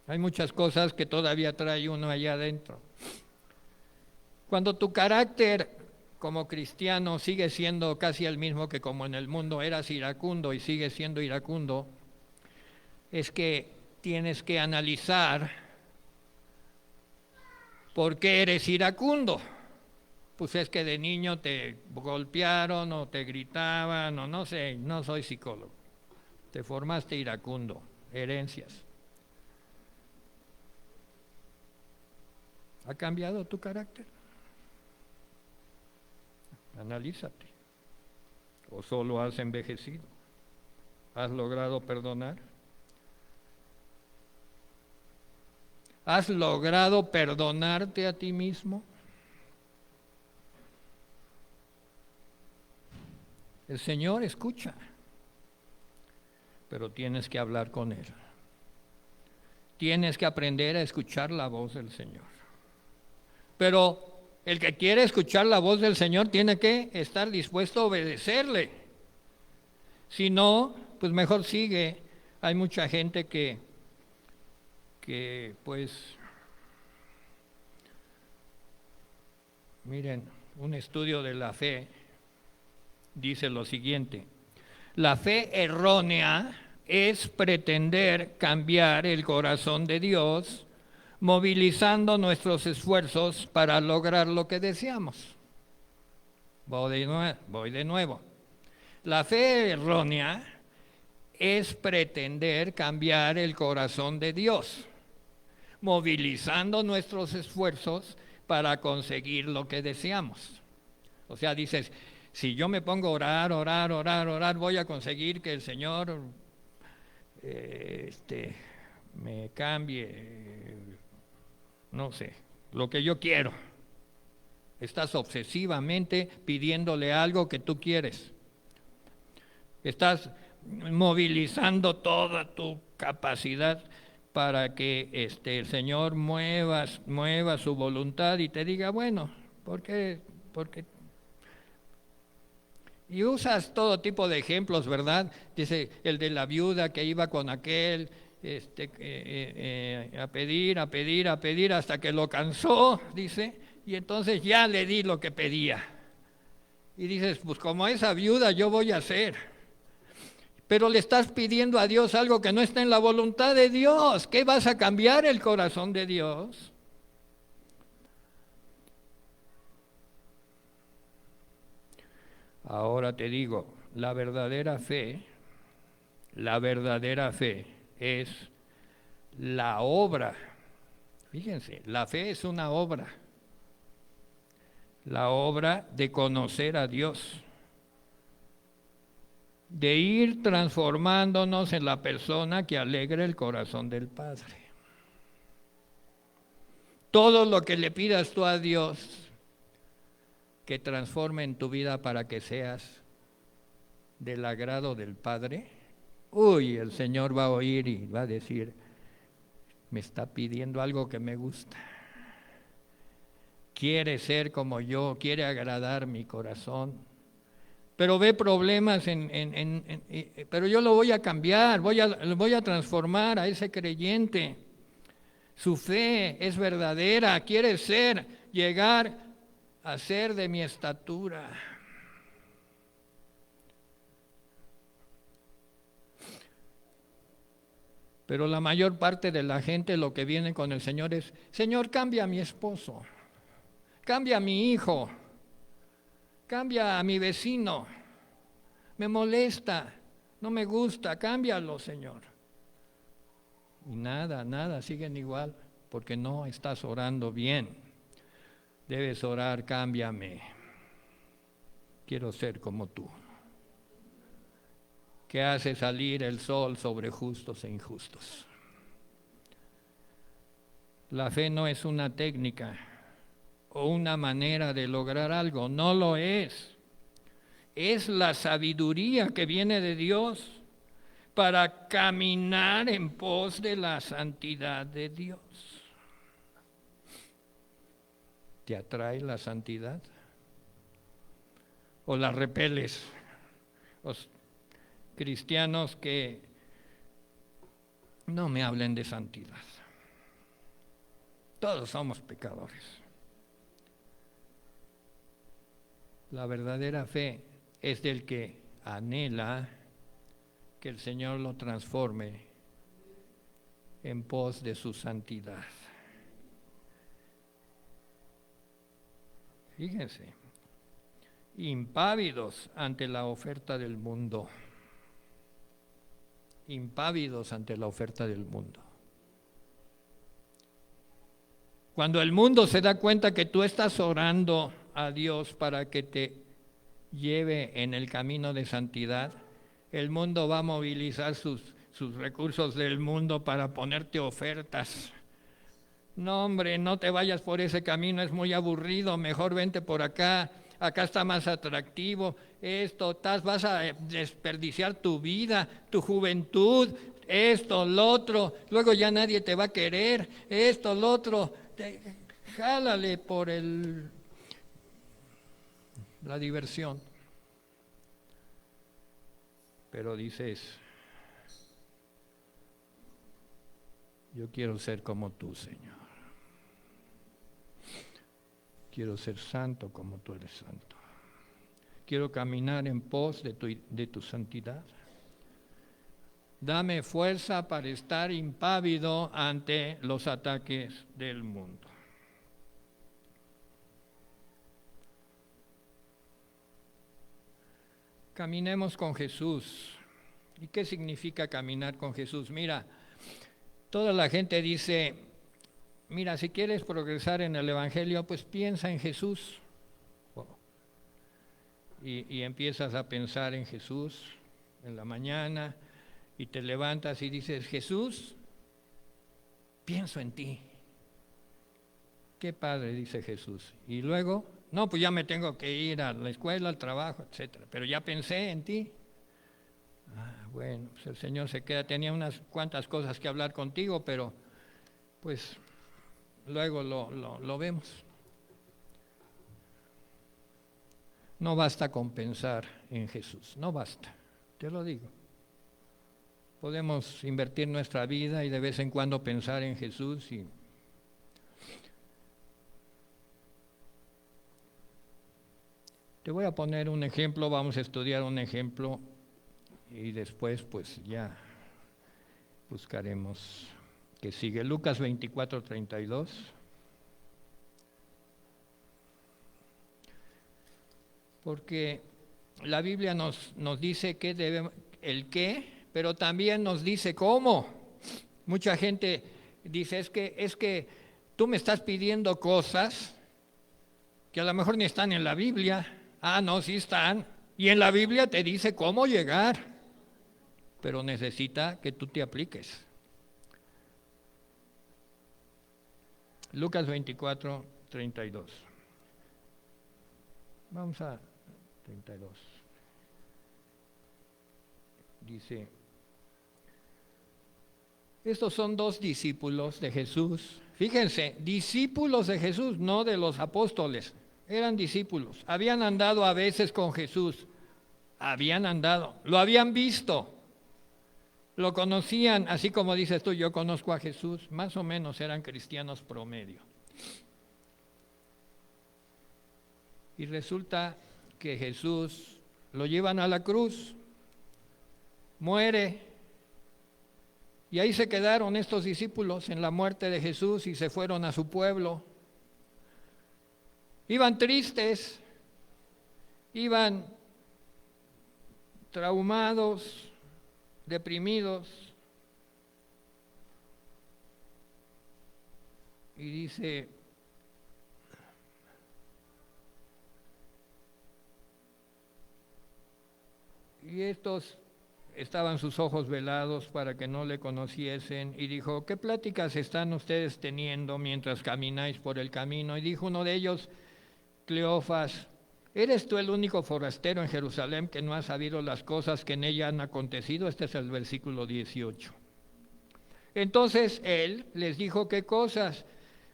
Hay muchas cosas que todavía trae uno allá adentro. Cuando tu carácter como cristiano sigue siendo casi el mismo que como en el mundo eras iracundo y sigues siendo iracundo, es que tienes que analizar por qué eres iracundo. Pues es que de niño te golpearon o te gritaban o no sé, no soy psicólogo. Te formaste iracundo, herencias. ¿Ha cambiado tu carácter? Analízate. ¿O solo has envejecido? ¿Has logrado perdonar? ¿Has logrado perdonarte a ti mismo? El Señor escucha, pero tienes que hablar con Él. Tienes que aprender a escuchar la voz del Señor. Pero el que quiere escuchar la voz del Señor tiene que estar dispuesto a obedecerle. Si no, pues mejor sigue. Hay mucha gente que pues, miren, un estudio de la fe dice lo siguiente: la fe errónea es pretender cambiar el corazón de Dios, movilizando nuestros esfuerzos para lograr lo que deseamos. Voy de nuevo. La fe errónea es pretender cambiar el corazón de Dios, movilizando nuestros esfuerzos para conseguir lo que deseamos. O sea, dices, si yo me pongo a orar, voy a conseguir que el Señor me cambie, no sé, lo que yo quiero. Estás obsesivamente pidiéndole algo que tú quieres. Estás movilizando toda tu capacidad para que el Señor mueva su voluntad y te diga, bueno, porque y usas todo tipo de ejemplos, ¿verdad? Dice el de la viuda que iba con aquel a pedir hasta que lo cansó, dice, y entonces ya le di lo que pedía. Y dices, pues como esa viuda yo voy a hacer. Pero le estás pidiendo a Dios algo que no está en la voluntad de Dios. ¿Qué vas a cambiar el corazón de Dios? Ahora te digo, la verdadera fe es la obra. Fíjense, la fe es una obra. La obra de conocer a Dios. de ir transformándonos en la persona que alegra el corazón del Padre. Todo lo que le pidas tú a Dios que transforme en tu vida para que seas del agrado del Padre, el Señor va a oír y va a decir, me está pidiendo algo que me gusta. Quiere ser como yo, quiere agradar mi corazón. Pero ve problemas pero yo lo voy a cambiar, voy a transformar a ese creyente. Su fe es verdadera, quiere llegar a ser de mi estatura. Pero la mayor parte de la gente lo que viene con el Señor es, Señor, cambia a mi esposo, cambia a mi hijo, cambia a mi vecino, me molesta, no me gusta, cámbialo, Señor. Y nada, siguen igual, porque no estás orando bien. Debes orar, cámbiame, quiero ser como tú, que hace salir el sol sobre justos e injustos. La fe no es una técnica o una manera de lograr algo, no lo es. Es la sabiduría que viene de Dios para caminar en pos de la santidad de Dios. ¿Te atrae la santidad? ¿O la repeles? Los cristianos que no me hablen de santidad. Todos somos pecadores. La verdadera fe es del que anhela que el Señor lo transforme en pos de su santidad. Fíjense, impávidos ante la oferta del mundo. Impávidos ante la oferta del mundo. Cuando el mundo se da cuenta que tú estás orando a Dios para que te lleve en el camino de santidad, el mundo va a movilizar sus recursos del mundo para ponerte ofertas. No, hombre, no te vayas por ese camino, es muy aburrido, mejor vente por acá, acá está más atractivo, vas a desperdiciar tu vida, tu juventud, esto, lo otro, luego ya nadie te va a querer, esto, lo otro, jálale por la diversión. Pero dices, yo quiero ser como tú, Señor. Quiero ser santo como tú eres santo. Quiero caminar en pos de tu santidad. Dame fuerza para estar impávido ante los ataques del mundo. Caminemos con Jesús. ¿Y qué significa caminar con Jesús? Mira, toda la gente dice, mira, si quieres progresar en el Evangelio, pues piensa en Jesús. Y empiezas a pensar en Jesús en la mañana y te levantas y dices, Jesús, pienso en ti. Qué padre, dice Jesús. Y luego, no, pues ya me tengo que ir a la escuela, al trabajo, etcétera. Pero ya pensé en ti. Bueno, pues el Señor se queda, tenía unas cuantas cosas que hablar contigo, pero pues luego lo vemos. No basta con pensar en Jesús, no basta, te lo digo. Podemos invertir nuestra vida y de vez en cuando pensar en Jesús y te voy a poner un ejemplo, vamos a estudiar un ejemplo y después pues ya buscaremos que sigue. Lucas 24:32. Porque la Biblia nos dice el qué, pero también nos dice cómo. Mucha gente dice, es que tú me estás pidiendo cosas que a lo mejor ni están en la Biblia. No, sí están. Y en la Biblia te dice cómo llegar, pero necesita que tú te apliques. Lucas 24, 32. Vamos a 32. Dice, estos son 2 discípulos de Jesús. Fíjense, discípulos de Jesús, no de los apóstoles. Eran discípulos. Habían andado a veces con Jesús. Habían andado. Lo habían visto. Lo conocían, así como dices tú, yo conozco a Jesús. Más o menos eran cristianos promedio. Y resulta que Jesús lo llevan a la cruz. Muere. Y ahí se quedaron estos discípulos en la muerte de Jesús y se fueron a su pueblo. Iban tristes, iban traumados, deprimidos. Y dice, y estos estaban sus ojos velados para que no le conociesen, y dijo, ¿qué pláticas están ustedes teniendo mientras camináis por el camino? Y dijo uno de ellos, Cleofas, ¿eres tú el único forastero en Jerusalén que no ha sabido las cosas que en ella han acontecido? Este es el versículo 18. Entonces él les dijo, ¿qué cosas?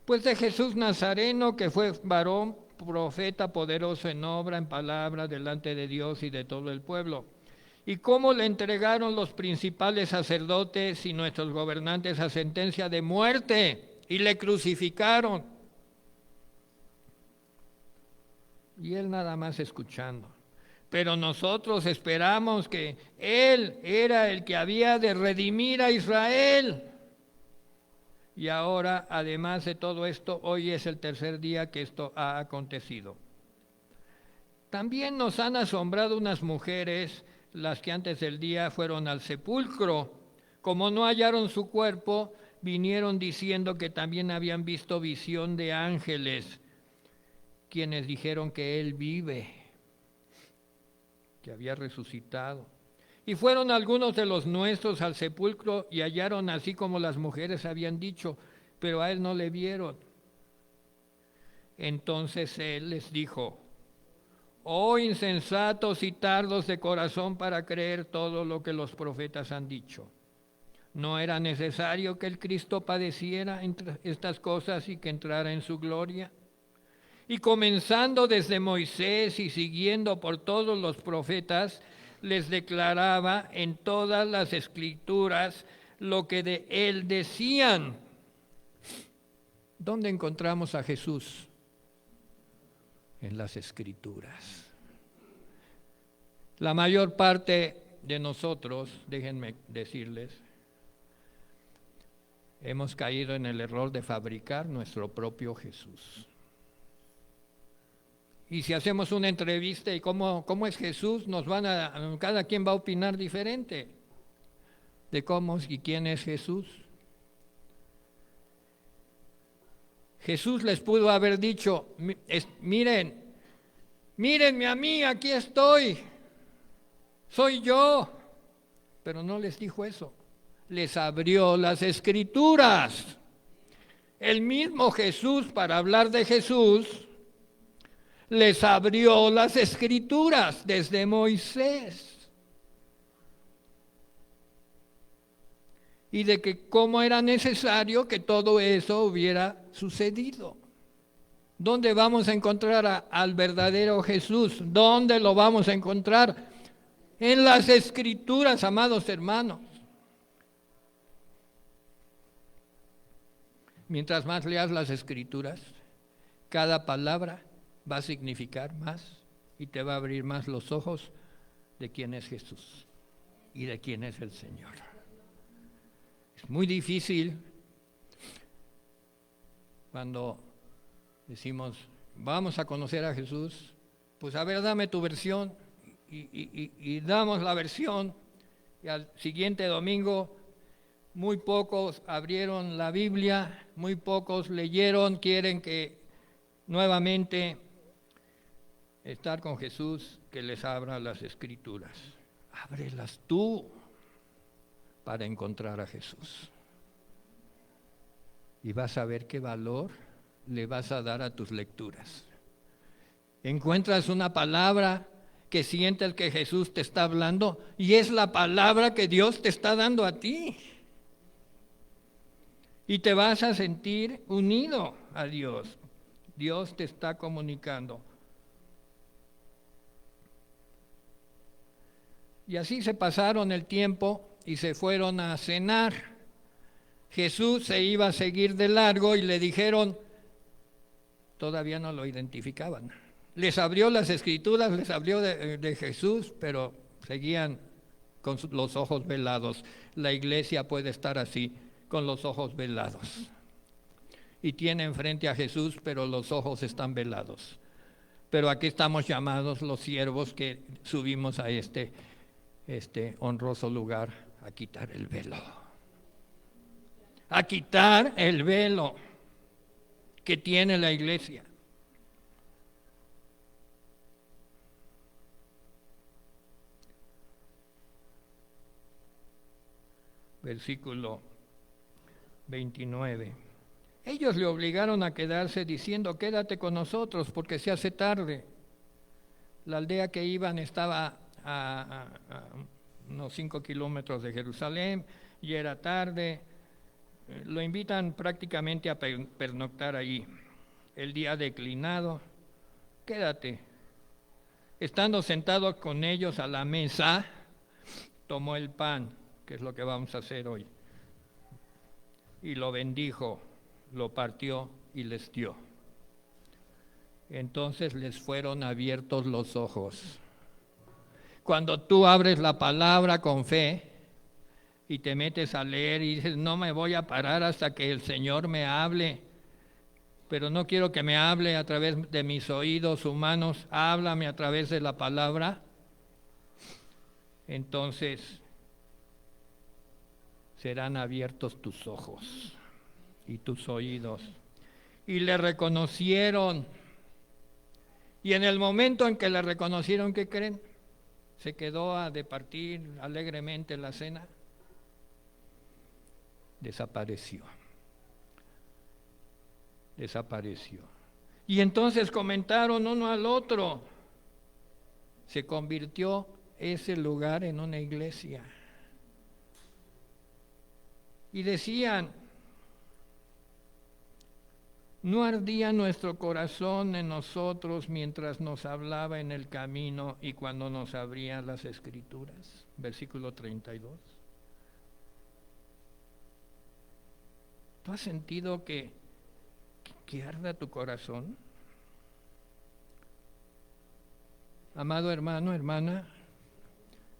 Pues de Jesús Nazareno, que fue varón, profeta, poderoso en obra, en palabra, delante de Dios y de todo el pueblo. Y cómo le entregaron los principales sacerdotes y nuestros gobernantes a sentencia de muerte y le crucificaron. Y él nada más escuchando. Pero nosotros esperamos que él era el que había de redimir a Israel. Y ahora, además de todo esto, hoy es el 3er día que esto ha acontecido. También nos han asombrado unas mujeres, las que antes del día fueron al sepulcro. Como no hallaron su cuerpo, vinieron diciendo que también habían visto visión de ángeles, quienes dijeron que él vive, que había resucitado. Y fueron algunos de los nuestros al sepulcro y hallaron así como las mujeres habían dicho, pero a él no le vieron. Entonces él les dijo, oh insensatos y tardos de corazón para creer todo lo que los profetas han dicho. ¿No era necesario que el Cristo padeciera entre estas cosas y que entrara en su gloria? Y comenzando desde Moisés y siguiendo por todos los profetas, les declaraba en todas las escrituras lo que de él decían. ¿Dónde encontramos a Jesús? En las escrituras. La mayor parte de nosotros, déjenme decirles, hemos caído en el error de fabricar nuestro propio Jesús. Y si hacemos una entrevista y cómo es Jesús, cada quien va a opinar diferente de cómo y quién es Jesús. Jesús les pudo haber dicho, mírenme a mí, aquí estoy, soy yo. Pero no les dijo eso, les abrió las escrituras. El mismo Jesús, para hablar de Jesús, les abrió las escrituras desde Moisés. Y de que cómo era necesario que todo eso hubiera sucedido. ¿Dónde vamos a encontrar al verdadero Jesús? ¿Dónde lo vamos a encontrar? En las escrituras, amados hermanos. Mientras más leas las escrituras, cada palabra va a significar más y te va a abrir más los ojos de quién es Jesús y de quién es el Señor. Es muy difícil cuando decimos, vamos a conocer a Jesús, pues a ver, dame tu versión y damos la versión y al siguiente domingo muy pocos abrieron la Biblia, muy pocos leyeron, quieren que nuevamente estar con Jesús que les abra las Escrituras. Ábrelas tú para encontrar a Jesús. Y vas a ver qué valor le vas a dar a tus lecturas. Encuentras una palabra que sientes que Jesús te está hablando y es la palabra que Dios te está dando a ti. Y te vas a sentir unido a Dios. Dios te está comunicando. Y así se pasaron el tiempo y se fueron a cenar. Jesús se iba a seguir de largo y le dijeron, todavía no lo identificaban. Les abrió las Escrituras, les abrió de Jesús, pero seguían con los ojos velados. La iglesia puede estar así, con los ojos velados. Y tiene enfrente a Jesús, pero los ojos están velados. Pero aquí estamos llamados los siervos que subimos a este honroso lugar a quitar el velo. A quitar el velo que tiene la iglesia. Versículo 29. Ellos le obligaron a quedarse diciendo, quédate con nosotros porque se hace tarde. La aldea que iban estaba a unos 5 kilómetros de Jerusalén y era tarde. Lo invitan prácticamente a pernoctar allí. El día declinado, quédate. Estando sentados con ellos a la mesa, tomó el pan, que es lo que vamos a hacer hoy, y lo bendijo, lo partió y les dio. Entonces les fueron abiertos los ojos. Cuando tú abres la palabra con fe y te metes a leer y dices, no me voy a parar hasta que el Señor me hable, pero no quiero que me hable a través de mis oídos humanos, háblame a través de la palabra, entonces serán abiertos tus ojos y tus oídos. Y le reconocieron. Y en el momento en que le reconocieron, ¿qué creen? Se quedó a departir alegremente la cena. Desapareció. Y entonces comentaron uno al otro. Se convirtió ese lugar en una iglesia. Y decían, ¿no ardía nuestro corazón en nosotros mientras nos hablaba en el camino y cuando nos abría las Escrituras? Versículo 32. ¿Tú has sentido que arda tu corazón? Amado hermano, hermana,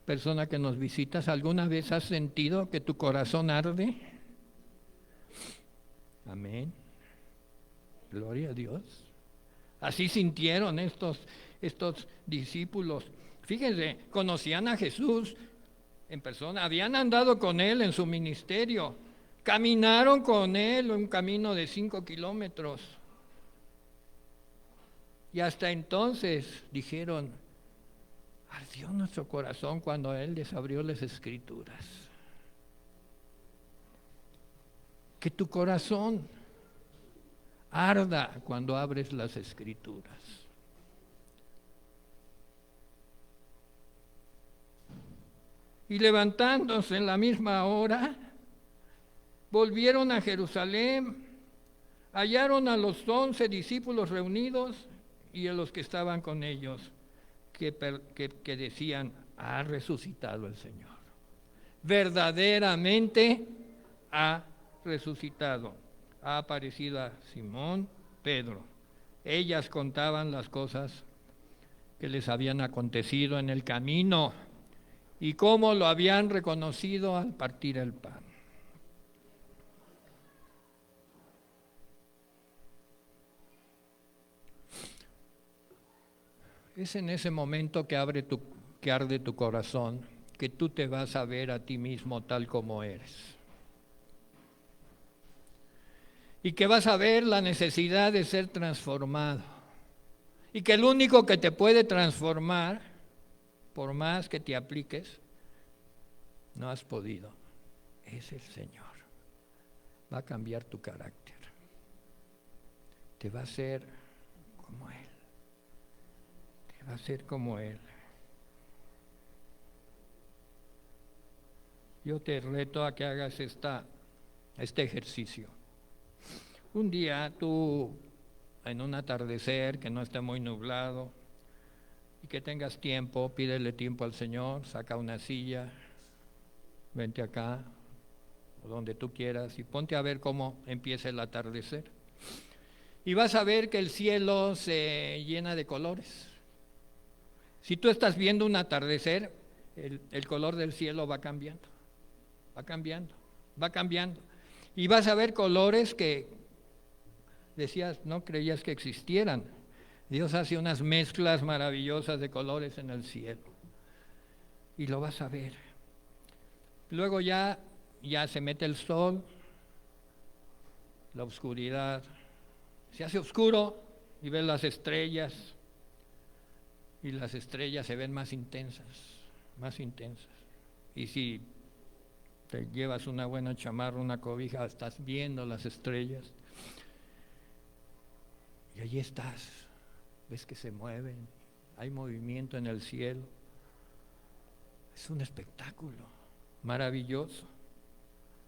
persona que nos visitas, ¿alguna vez has sentido que tu corazón arde? Amén. Gloria a Dios. Así sintieron estos discípulos. Fíjense, conocían a Jesús en persona, habían andado con Él en su ministerio, caminaron con Él un camino de 5 kilómetros. Y hasta entonces dijeron, ardió nuestro corazón cuando Él les abrió las Escrituras. Que tu corazón arda cuando abres las Escrituras. Y levantándose en la misma hora, volvieron a Jerusalén, hallaron a los 11 discípulos reunidos y a los que estaban con ellos, que decían, ha resucitado el Señor. Verdaderamente ha resucitado. Ha aparecido a Simón, Pedro. Ellas contaban las cosas que les habían acontecido en el camino y cómo lo habían reconocido al partir el pan. Es en ese momento que arde tu corazón, que tú te vas a ver a ti mismo tal como eres. Y que vas a ver la necesidad de ser transformado. Y que el único que te puede transformar por más que te apliques, no has podido. Es el Señor. Va a cambiar tu carácter. Te va a hacer como Él. Te va a hacer como Él. Yo te reto a que hagas este ejercicio. Un día tú, en un atardecer que no esté muy nublado y que tengas tiempo, pídele tiempo al Señor, saca una silla, vente acá, o donde tú quieras, y ponte a ver cómo empieza el atardecer. Y vas a ver que el cielo se llena de colores. Si tú estás viendo un atardecer, el color del cielo va cambiando. Va cambiando, va cambiando. Y vas a ver colores que decías, no creías que existieran. Dios hace unas mezclas maravillosas de colores en el cielo. Y lo vas a ver. Luego ya se mete el sol, la oscuridad. Se hace oscuro y ves las estrellas. Y las estrellas se ven más intensas, más intensas. Y si te llevas una buena chamarra, una cobija, estás viendo las estrellas. Y allí estás, ves que se mueven, hay movimiento en el cielo. Es un espectáculo maravilloso.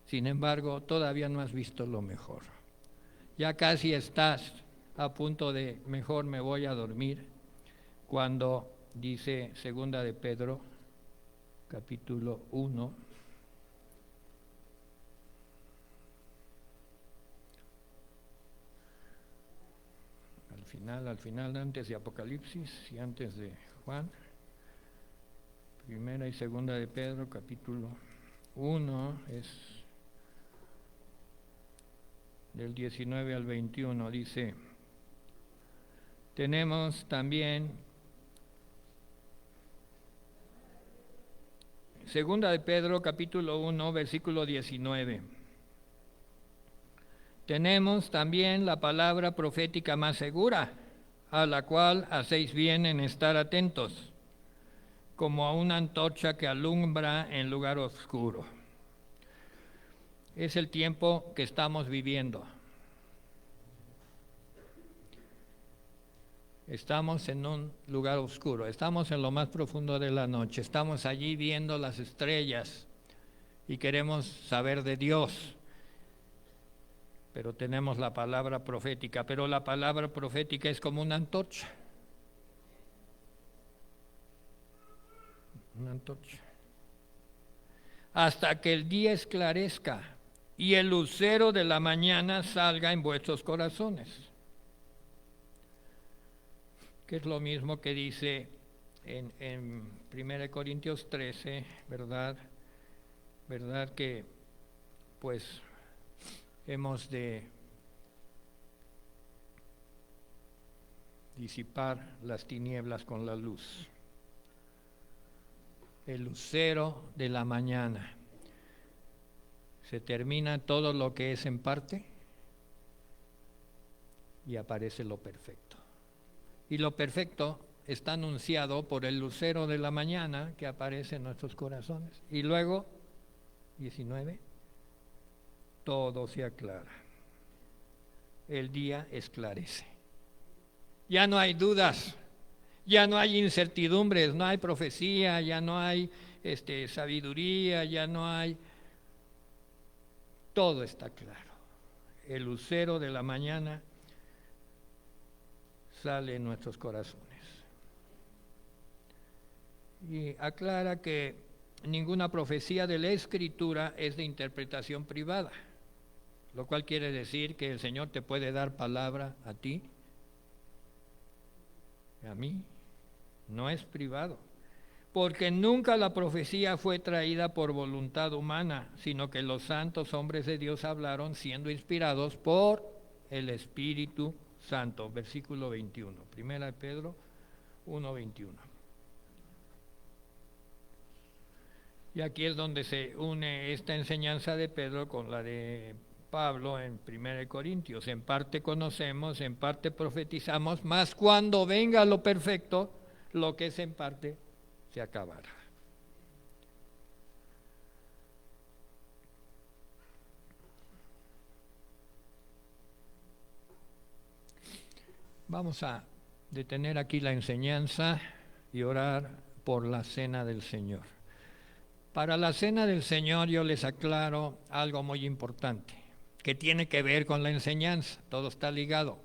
Sin embargo, todavía no has visto lo mejor. Ya casi estás a punto de, mejor me voy a dormir, cuando dice Segunda de Pedro, capítulo 1, al final, antes de Apocalipsis y antes de Juan, Primera y Segunda de Pedro, capítulo 1, es del 19 al 21, dice, tenemos también, Segunda de Pedro, capítulo 1, versículo 19, tenemos también la palabra profética más segura, a la cual hacéis bien en estar atentos, como a una antorcha que alumbra en lugar oscuro. Es el tiempo que estamos viviendo. Estamos en un lugar oscuro, estamos en lo más profundo de la noche, estamos allí viendo las estrellas y queremos saber de Dios. Pero tenemos la palabra profética, pero la palabra profética es como una antorcha. Una antorcha. Hasta que el día esclarezca y el lucero de la mañana salga en vuestros corazones. Que es lo mismo que dice en 1 Corintios 13, ¿verdad? ¿Verdad que pues hemos de disipar las tinieblas con la luz? El lucero de la mañana. Se termina todo lo que es en parte y aparece lo perfecto. Y lo perfecto está anunciado por el lucero de la mañana que aparece en nuestros corazones. Y luego, 19, todo se aclara. El día esclarece. Ya no hay dudas, ya no hay incertidumbres, no hay profecía, ya no hay sabiduría, ya no hay... Todo está claro. El lucero de la mañana sale en nuestros corazones. Y aclara que ninguna profecía de la Escritura es de interpretación privada, lo cual quiere decir que el Señor te puede dar palabra a ti, a mí, no es privado, porque nunca la profecía fue traída por voluntad humana, sino que los santos hombres de Dios hablaron siendo inspirados por el Espíritu Santo. Versículo 21, Primera de Pedro 1:21. Y aquí es donde se une esta enseñanza de Pedro con la de Pablo en 1 Corintios. En parte conocemos, en parte profetizamos, mas cuando venga lo perfecto, lo que es en parte se acabará. Vamos a detener aquí la enseñanza y orar por la cena del Señor. Para la cena del Señor yo les aclaro algo muy importante, que tiene que ver con la enseñanza, todo está ligado.